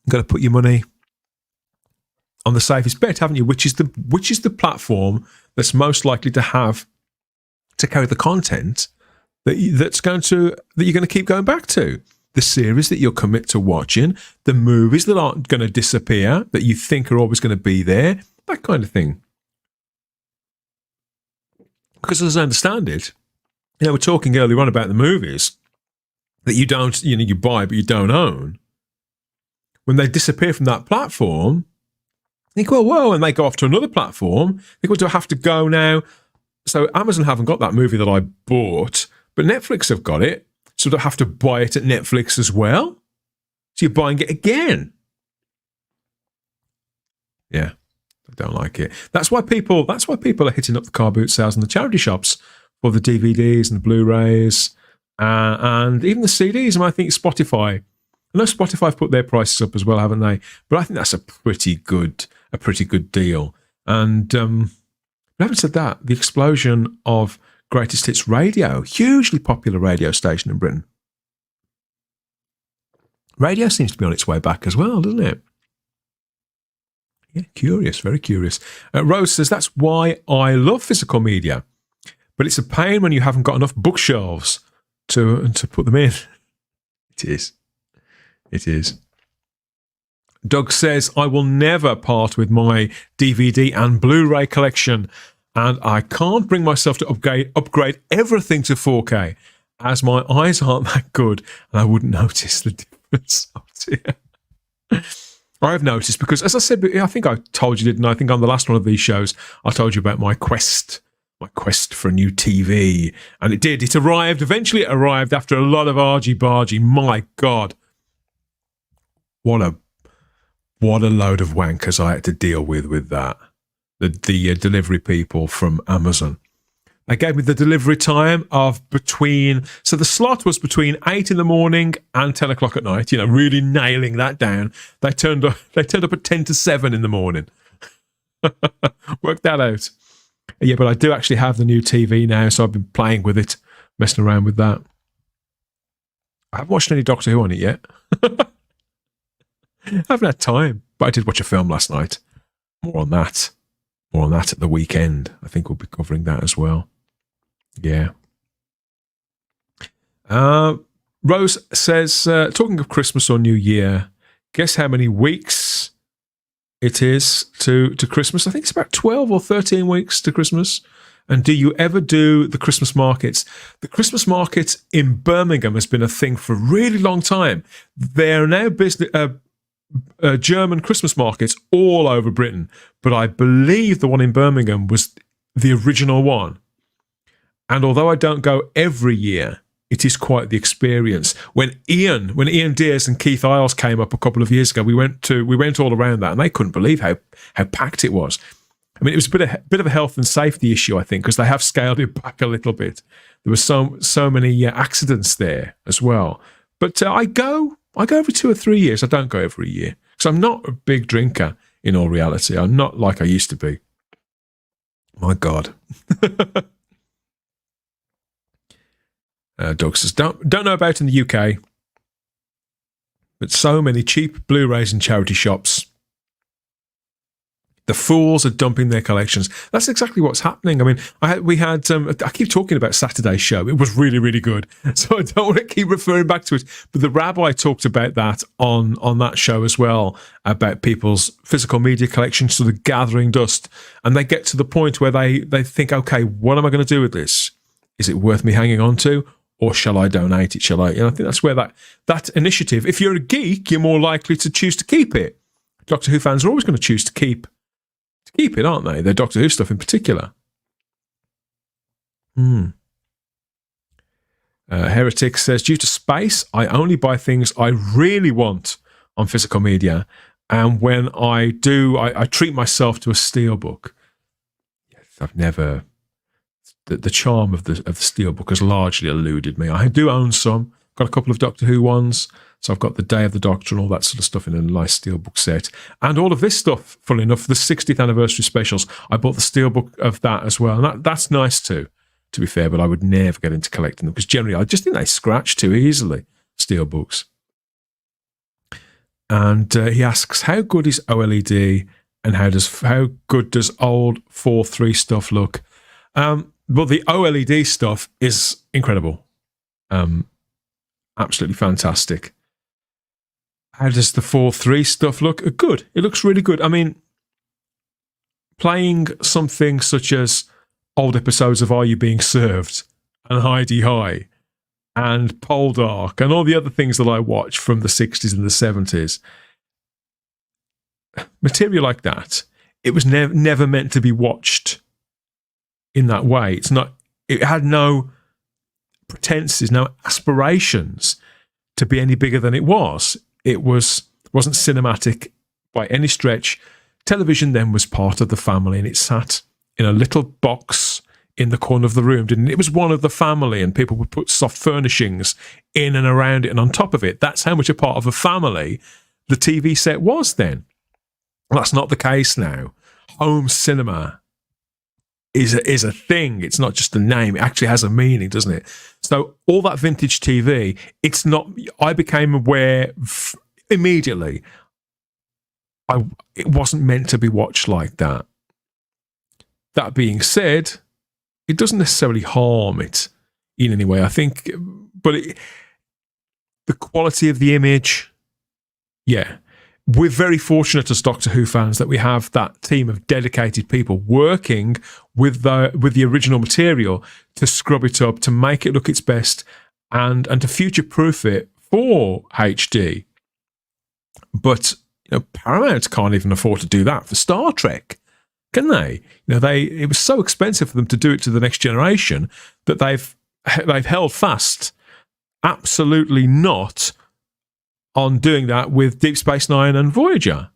You've got to put your money on the safest bet, haven't you? Which is the platform that's most likely to carry the content that you're going to keep going back to. The series that you'll commit to watching, the movies that aren't going to disappear, that you think are always going to be there, that kind of thing. Because as I understand it, we're talking earlier on about the movies that you don't, you buy but you don't own. When they disappear from that platform, you think, well, and they go off to another platform. You think, well, do I have to go now? So Amazon haven't got that movie that I bought, but Netflix have got it. So do I have to buy it at Netflix as well? So you're buying it again. Yeah, I don't like it. That's why people are hitting up the car boot sales and the charity shops for the DVDs and the Blu-rays and even the CDs. And I think Spotify. I know Spotify have put their prices up as well, haven't they? But I think that's a pretty good deal. And having said that, the explosion of Greatest Hits Radio, hugely popular radio station in Britain. Radio seems to be on its way back as well, doesn't it? Yeah, curious, very curious. Rose says, that's why I love physical media, but it's a pain when you haven't got enough bookshelves to put them in. It is. It is. Doug says, I will never part with my DVD and Blu-ray collection, and I can't bring myself to upgrade everything to 4K, as my eyes aren't that good, and I wouldn't notice the difference. Oh dear. I've noticed because, as I said, I think I told you, didn't I? I think on the last one of these shows, I told you about my quest for a new TV, and it did. It arrived. Eventually, it arrived after a lot of argy-bargy. My God. What a load of wankers I had to deal with that. The delivery people from Amazon. They gave me the delivery time of so the slot was between 8 in the morning and 10 o'clock at night, really nailing that down. They turned up at 10 to 7 in the morning. Work that out. Yeah, but I do actually have the new TV now, so I've been playing with it, messing around with that. I haven't watched any Doctor Who on it yet. I haven't had time, but I did watch a film last night. More on that at the weekend. I think we'll be covering that as well. Yeah. Rose says, talking of Christmas or New Year, guess how many weeks it is to Christmas? I think it's about 12 or 13 weeks to Christmas. And do you ever do the Christmas markets? The Christmas market in Birmingham has been a thing for a really long time. There are now German Christmas markets all over Britain, but I believe the one in Birmingham was the original one. And although I don't go every year, it is quite the experience. When Ian Dears and Keith Isles came up a couple of years ago, we went all around that, and they couldn't believe how packed it was. I mean, it was a bit of a health and safety issue, I think, because they have scaled it back a little bit. There were so many accidents there as well. But I go every 2 or 3 years. I don't go every year. So I'm not a big drinker, in all reality. I'm not like I used to be. My God. Doug says, don't know about in the UK, but so many cheap Blu-rays in charity shops. The fools are dumping their collections. That's exactly what's happening. I mean, I keep talking about Saturday's show. It was really, really good. So I don't want to keep referring back to it. But the rabbi talked about that on that show as well, about people's physical media collections sort of gathering dust. And they get to the point where they think, okay, what am I going to do with this? Is it worth me hanging on to? Or shall I donate it? Shall I? And I think that's where that initiative, if you're a geek, you're more likely to choose to keep it. Doctor Who fans are always going to choose to keep it, aren't they? The Doctor Who stuff in particular. Heretic says, due to space, I only buy things I really want on physical media. And when I do, I treat myself to a Steelbook. Yes, I've never... The charm of the Steelbook has largely eluded me. I do own some. Got a couple of Doctor Who ones. So I've got the Day of the Doctor and all that sort of stuff in a nice Steelbook set. And all of this stuff, funnily enough, the 60th anniversary specials, I bought the Steelbook of that as well. And that's nice too, to be fair, but I would never get into collecting them because generally I just think they scratch too easily, Steelbooks. And he asks, how good is OLED and how good does old 4.3 stuff look? Well, the OLED stuff is incredible. Absolutely fantastic. How does the 4.3 stuff look? Good. It looks really good. I mean, playing something such as old episodes of Are You Being Served and Heidi High and Poldark and all the other things that I watch from the 60s and the 70s, material like that, it was never meant to be watched in that way. It had no pretenses, no aspirations to be any bigger than it was. It wasn't cinematic by any stretch. Television then was part of the family, and it sat in a little box in the corner of the room, didn't it? It was one of the family, and people would put soft furnishings in and around it and on top of it. That's how much a part of a family the TV set was then. That's not the case now. Home cinema is a thing. It's not just a name. It actually has a meaning, doesn't it? So all that vintage TV, it's not... I became aware immediately it wasn't meant to be watched like that. That being said, it doesn't necessarily harm it in any way, I think. But the quality of the image, yeah. We're very fortunate as Doctor Who fans that we have that team of dedicated people working with the original material to scrub it up, to make it look its best, and to future-proof it for HD. But Paramount can't even afford to do that for Star Trek, can they? It was so expensive for them to do it to the next generation that they've held fast. Absolutely not on doing that with Deep Space Nine and Voyager,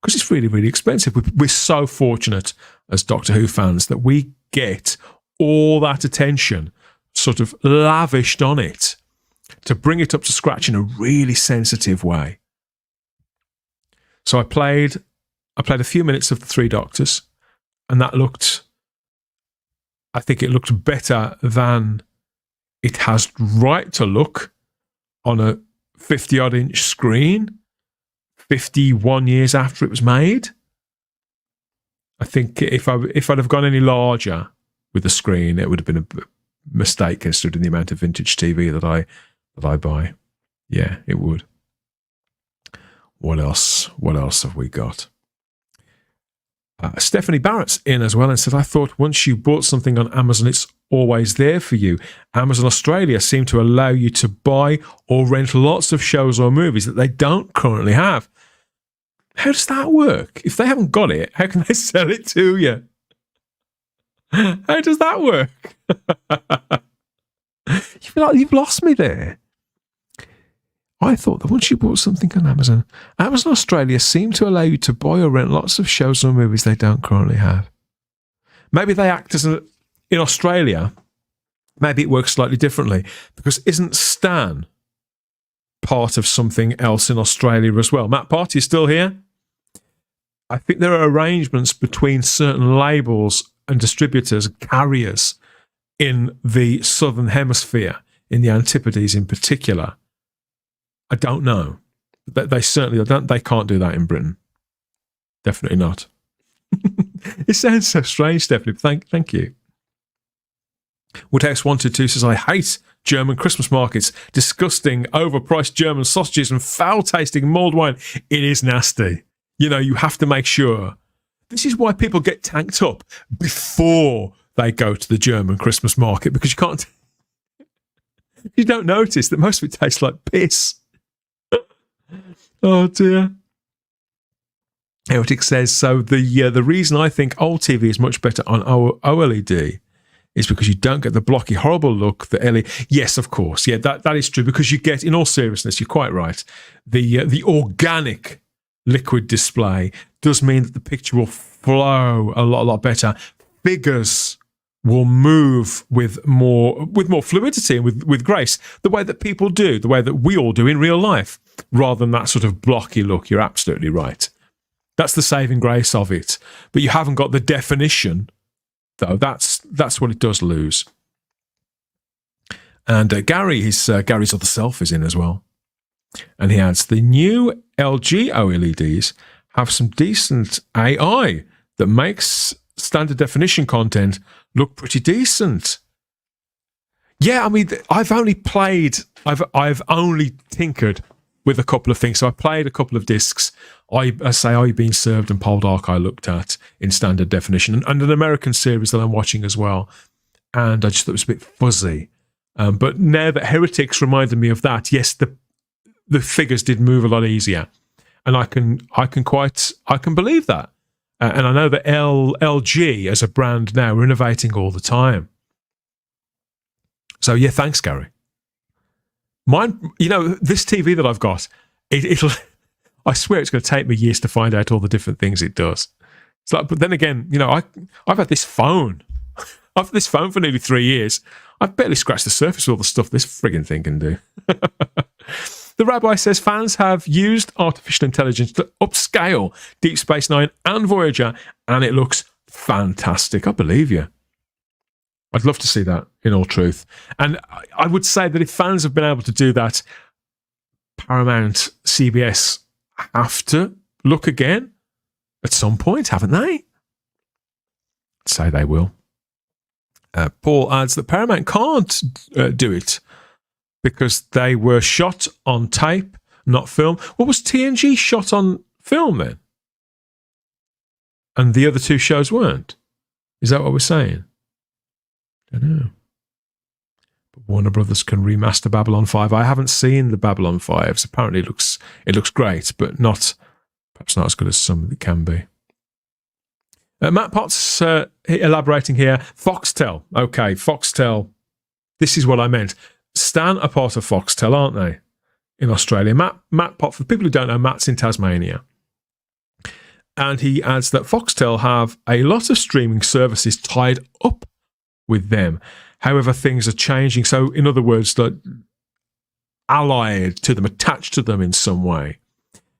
because it's really, really expensive. We're so fortunate as Doctor Who fans that we get all that attention sort of lavished on it to bring it up to scratch in a really sensitive way. So I played a few minutes of the Three Doctors, and I think it looked better than it has right to look on a 50-odd inch screen 51 years after it was made. I think if I'd have gone any larger with the screen, it would have been a mistake considering the amount of vintage TV that I buy. Yeah, it would. What else have we got? Stephanie Barrett's in as well and said, I thought once you bought something on Amazon, it's always there for you. Amazon Australia seem to allow you to buy or rent lots of shows or movies that they don't currently have. How does that work? If they haven't got it, how can they sell it to you? How does that work? You feel like you've lost me there. I thought that once you bought something on Amazon, Amazon Australia seemed to allow you to buy or rent lots of shows or movies they don't currently have. Maybe they act as in Australia, maybe it works slightly differently, because isn't Stan part of something else in Australia as well? Matt Party is still here. I think there are arrangements between certain labels and distributors, carriers in the Southern Hemisphere, in the Antipodes in particular. I don't know. They certainly don't. They can't do that in Britain. Definitely not. It sounds so strange, Stephanie. Thank you. Woodhouse122 says, I hate German Christmas markets. Disgusting, overpriced German sausages and foul-tasting mulled wine. It is nasty. You have to make sure. This is why people get tanked up before they go to the German Christmas market, because you can't... You don't notice that most of it tastes like piss. Oh dear. Erotic says, so the reason I think old TV is much better on OLED is because you don't get the blocky, horrible look that Ellie. Yes, of course. Yeah, that is true, because you get, in all seriousness, you're quite right. The organic liquid display does mean that the picture will flow a lot better. Figures will move with more fluidity and with grace, the way that people do, the way that we all do in real life, rather than that sort of blocky look. You're absolutely right. That's the saving grace of it. But you haven't got the definition, though. That's what it does lose. And Gary's other self is in as well. And he adds, the new LG OLEDs have some decent AI that makes standard definition content look pretty decent. Yeah, I mean, I've only tinkered with a couple of things. So I played a couple of discs. I Been Served and Poldark I looked at in standard definition, and an American series that I'm watching as well. And I just thought it was a bit fuzzy. But now that Heretics reminded me of that, yes, the figures did move a lot easier. And I can believe that. And I know that LG as a brand now are innovating all the time. So yeah, thanks, Gary. Mine, this TV that I've got, it'll. I swear it's going to take me years to find out all the different things it does. It's like, but then again, I've had this phone. I've had this phone for nearly 3 years. I've barely scratched the surface of all the stuff this frigging thing can do. The Rabbi says fans have used artificial intelligence to upscale Deep Space Nine and Voyager, and it looks fantastic. I believe you. I'd love to see that, in all truth. And I would say that if fans have been able to do that, Paramount, CBS have to look again at some point, haven't they? I'd say they will. Paul adds that Paramount can't do it because they were shot on tape, not film. Well, was TNG shot on film then? And the other two shows weren't? Is that what we're saying? I don't know. But Warner Brothers can remaster Babylon 5. I haven't seen the Babylon 5s. Apparently it looks great, but perhaps not as good as some it can be. Matt Potts elaborating here. Foxtel. Okay, Foxtel. This is what I meant. Stan are part of Foxtel, aren't they? In Australia. Matt Potts, for people who don't know, Matt's in Tasmania. And he adds that Foxtel have a lot of streaming services tied up with them. However, things are changing. So, in other words, that allied to them, attached to them in some way.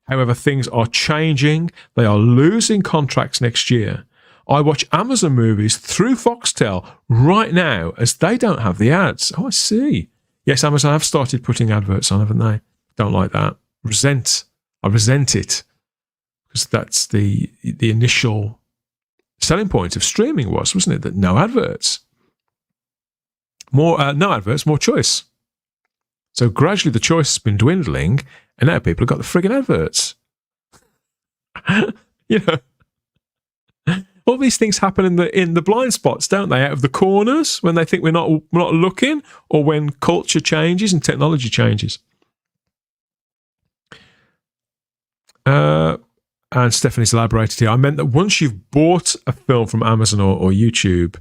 However, things are changing. They are losing contracts next year. I watch Amazon movies through Foxtel right now as they don't have the ads. Oh, I see. Yes, Amazon have started putting adverts on, haven't they? Don't like that. I resent it. Because that's the initial selling point of streaming wasn't it? That no adverts. No adverts, more choice. So gradually the choice has been dwindling, and now people have got the friggin' adverts. All these things happen in the blind spots, don't they? Out of the corners when they think we're not looking, or when culture changes and technology changes. And Stephanie's elaborated here. I meant that once you've bought a film from Amazon or YouTube,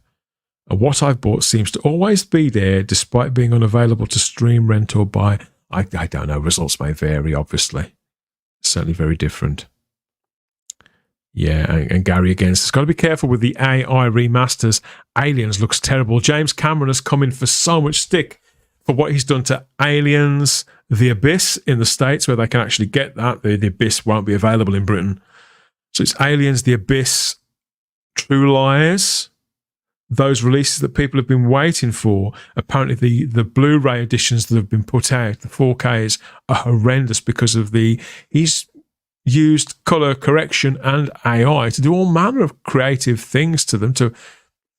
what I've bought seems to always be there, despite being unavailable to stream, rent, or buy. I don't know. Results may vary, obviously. Certainly very different. Yeah, and Gary again says, got to be careful with the AI remasters. Aliens looks terrible. James Cameron has come in for so much stick for what he's done to Aliens, The Abyss in the States, where they can actually get that. The Abyss won't be available in Britain. So it's Aliens, The Abyss, True Lies, those releases that people have been waiting for. Apparently the Blu-ray editions that have been put out, the 4Ks, are horrendous because of he's used color correction and AI to do all manner of creative things to them,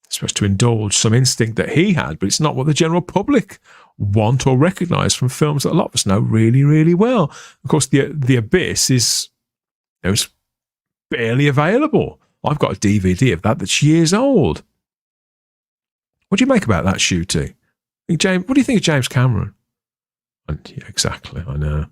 supposed to indulge some instinct that he had, but it's not what the general public want or recognize from films that a lot of us know really, really well. Of course, the Abyss is it's barely available. I've got a DVD of that's years old. What do you make about that, Shooty? What do you think of James Cameron? Yeah, exactly, I know.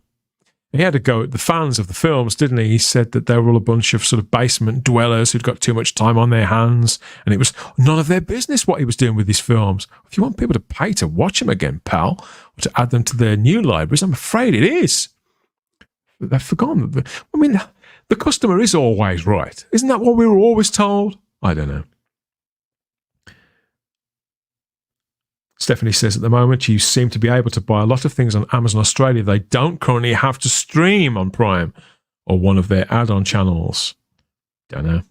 He had a go at the fans of the films, didn't he? He said that they were all a bunch of sort of basement dwellers who'd got too much time on their hands, and it was none of their business what he was doing with his films. If you want people to pay to watch them again, pal, or to add them to their new libraries, I'm afraid it is. They've forgotten. I mean, the customer is always right. Isn't that what we were always told? I don't know. Stephanie says at the moment you seem to be able to buy a lot of things on Amazon Australia they don't currently have to stream on Prime or one of their add-on channels. Don't know.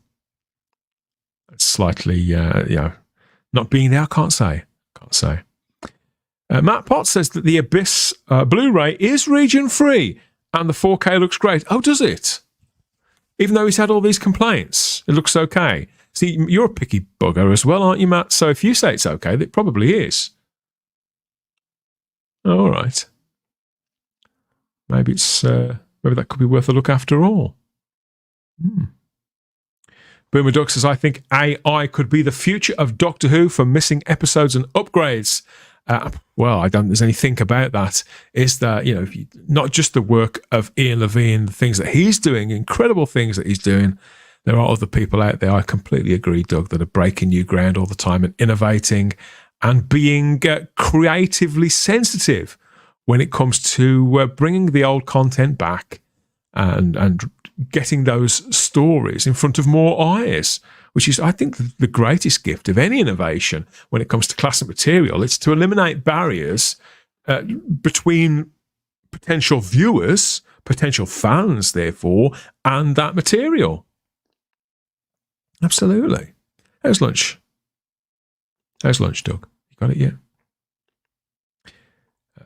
It's slightly, not being there, I can't say. Matt Potts says that the Abyss Blu-ray is region-free and the 4K looks great. Oh, does it? Even though he's had all these complaints, it looks okay. See, you're a picky bugger as well, aren't you, Matt? So if you say it's okay, it probably is. All right. Maybe maybe that could be worth a look after all. Boomer Duck says, I think AI could be the future of Doctor Who for missing episodes and upgrades. Well, I don't think there's any think about that. Is that, not just the work of Ian Levine, the things that he's doing, incredible things that he's doing. There are other people out there, I completely agree, Doug, that are breaking new ground all the time and innovating and being creatively sensitive when it comes to bringing the old content back and getting those stories in front of more eyes, which is, I think, the greatest gift of any innovation when it comes to classic material. It's to eliminate barriers between potential viewers, potential fans, therefore, and that material. Absolutely. How's lunch? How's lunch, Doug? You got it yet?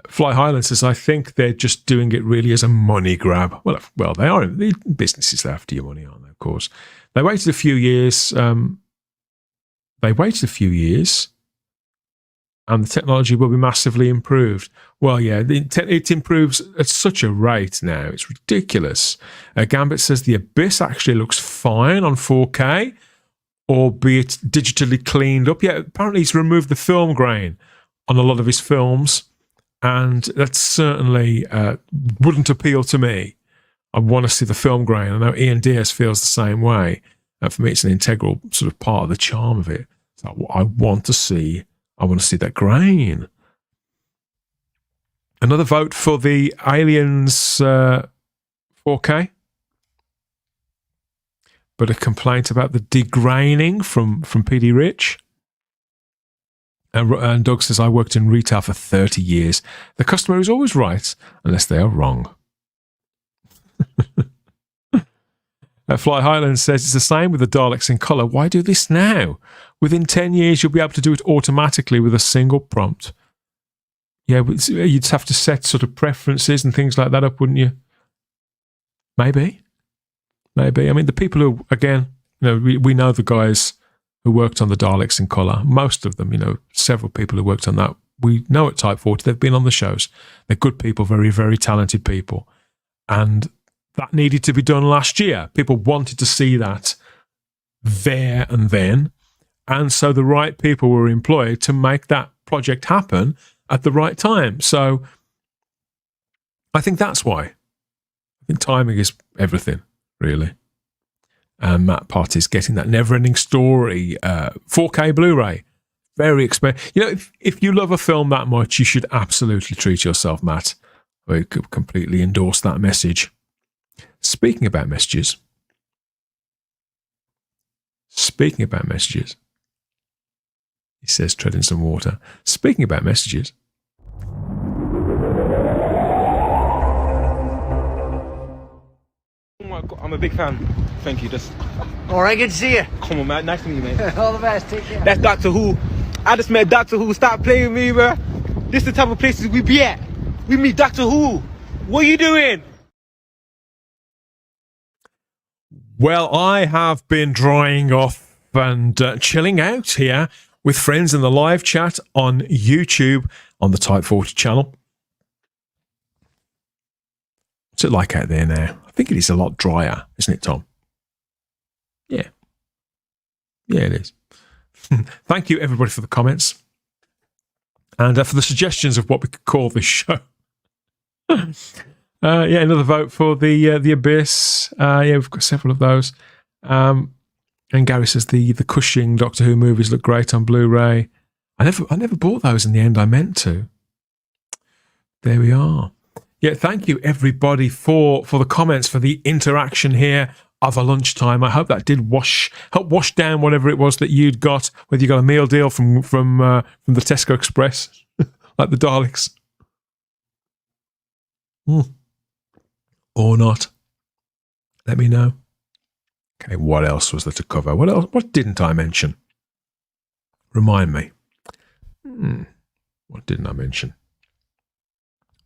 Fly Highland says, I think they're just doing it really as a money grab. Well, they are. The businesses are after your money, aren't they? Of course. They waited a few years. And the technology will be massively improved. Well, yeah, it improves at such a rate now. It's ridiculous. Gambit says the Abyss actually looks fine on 4K, albeit digitally cleaned up. Yeah, apparently he's removed the film grain on a lot of his films, and that certainly wouldn't appeal to me. I want to see the film grain. I know Ian Diaz feels the same way. For me, it's an integral sort of part of the charm of it. So I want to see that grain. Another vote for the Aliens 4K. But a complaint about the degraining from PD Rich. And Doug says, I worked in retail for 30 years. The customer is always right, unless they are wrong. Fly Highland says, it's the same with the Daleks in colour. Why do this now? Within 10 years, you'll be able to do it automatically with a single prompt. Yeah, you'd have to set sort of preferences and things like that up, wouldn't you? Maybe. I mean, the people who, again, we know the guys who worked on the Daleks in colour. Most of them, several people who worked on that. We know at Type 40, they've been on the shows. They're good people, very, very talented people. And that needed to be done last year. People wanted to see that there and then. And so the right people were employed to make that project happen at the right time. So I think that's why. I think timing is everything, really. And Matt Pott is getting that Never-Ending Story 4K Blu-ray. Very expensive. If you love a film that much, you should absolutely treat yourself, Matt. I could completely endorse that message. Speaking about messages. He says, treading some water. Speaking about messages. Oh my God, I'm a big fan. Thank you. All right, good to see you. Come on, man. Nice to meet you, mate. All the best. Take care. That's Doctor Who. I just met Doctor Who. Stop playing with me, bro. This is the type of places we be at. We meet Doctor Who. What are you doing? Well, I have been drying off and chilling out here with friends in the live chat on YouTube on the Type 40 channel. What's it like out there now? I think it is a lot drier, isn't it, Tom? Yeah. Yeah, it is. Thank you, everybody, for the comments and for the suggestions of what we could call this show. Yeah, another vote for the Abyss. Yeah, we've got several of those. And Gary says the Cushing Doctor Who movies look great on Blu-ray. I never bought those in the end. I meant to. There we are. Yeah, thank you everybody for the comments, for the interaction here of a lunchtime. I hope that did help wash down whatever it was that you'd got, whether you got a meal deal from the Tesco Express, like the Daleks, or not. Let me know. Okay, what else was there to cover? What else? What didn't I mention? Remind me. What didn't I mention?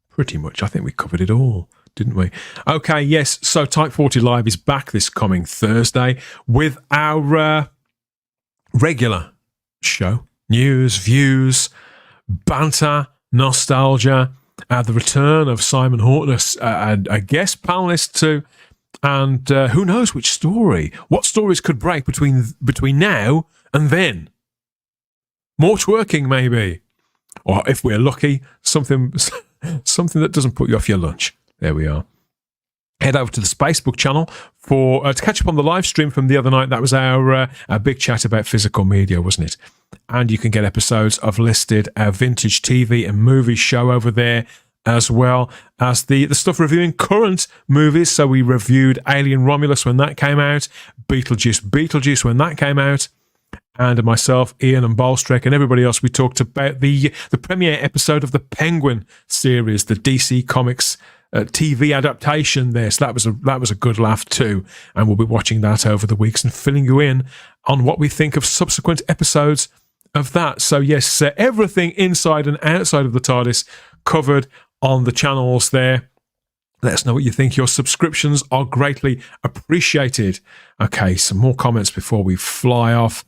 Pretty much, I think we covered it all, didn't we? Okay, yes, so Type 40 Live is back this coming Thursday with our regular show. News, views, banter, nostalgia, the return of Simon Horton, a guest panelist too, and who knows which story. What stories could break between now and then? More twerking, maybe. Or if we're lucky, something that doesn't put you off your lunch. There we are. Head over to the Spacebook channel to catch up on the live stream from the other night. That was our big chat about physical media, wasn't it? And you can get episodes of listed our vintage TV and movie show over there, as well as the stuff reviewing current movies. So we reviewed Alien Romulus when that came out, Beetlejuice when that came out, and myself, Ian and Bolstrek, and everybody else, we talked about the premiere episode of the Penguin series, the DC Comics TV adaptation there. So that was a good laugh too, and we'll be watching that over the weeks and filling you in on what we think of subsequent episodes of that. So yes, everything inside and outside of the TARDIS covered on the channels there. Let us know what you think. Your subscriptions are greatly appreciated. Okay, some more comments before we fly off.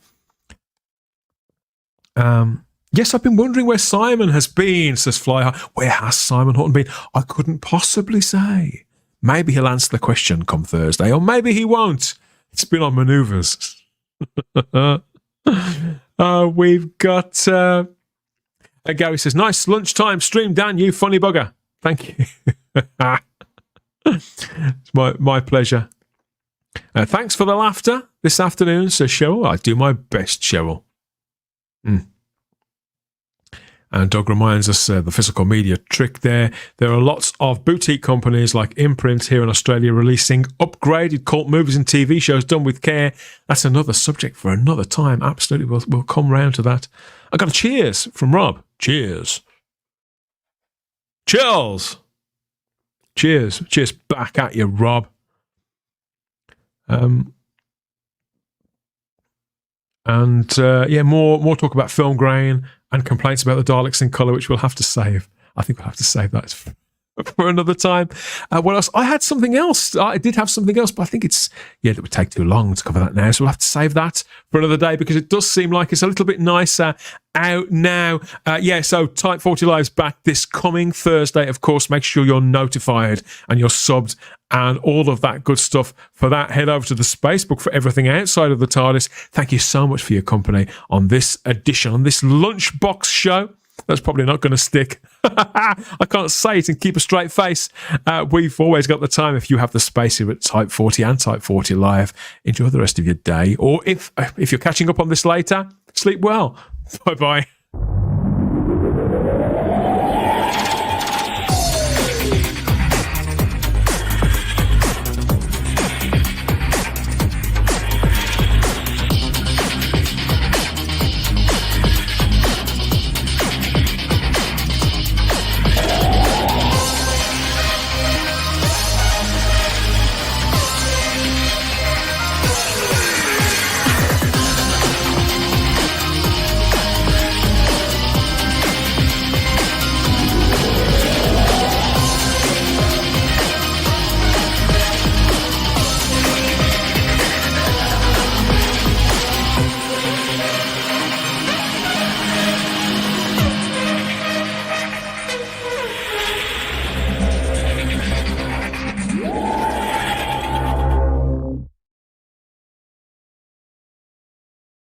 Yes, I've been wondering where Simon has been, says Flyhigh. Where has Simon Horton been? I couldn't possibly say. Maybe he'll answer the question come Thursday, or maybe he won't. It's been on manoeuvres. We've got... Gary says, nice lunchtime stream, Dan, you funny bugger. Thank you. It's my pleasure. Thanks for the laughter this afternoon, says Cheryl. I do my best, Cheryl. And Doug reminds us the physical media trick there. There are lots of boutique companies like Imprint here in Australia releasing upgraded cult movies and TV shows done with care. That's another subject for another time. Absolutely, we'll come round to that. I got a cheers from Rob. Cheers. Cheers. Cheers back at you, Rob. More talk about film grain and complaints about the Daleks in colour, which we'll have to save. I think we'll have to save that for another time. What else? I had something else. I did have something else, but I think that would take too long to cover that now. So we'll have to save that for another day because it does seem like it's a little bit nicer out now. So Type 40 Live's back this coming Thursday. Of course, make sure you're notified and you're subbed and all of that good stuff. For that, head over to the Spacebook for everything outside of the TARDIS. Thank you so much for your company on this edition, on this lunchbox show. That's probably not going to stick. I can't say it and keep a straight face. We've always got the time if you have the space here at Type 40 and Type 40 Live. Enjoy the rest of your day. Or if you're catching up on this later, sleep well. Bye-bye.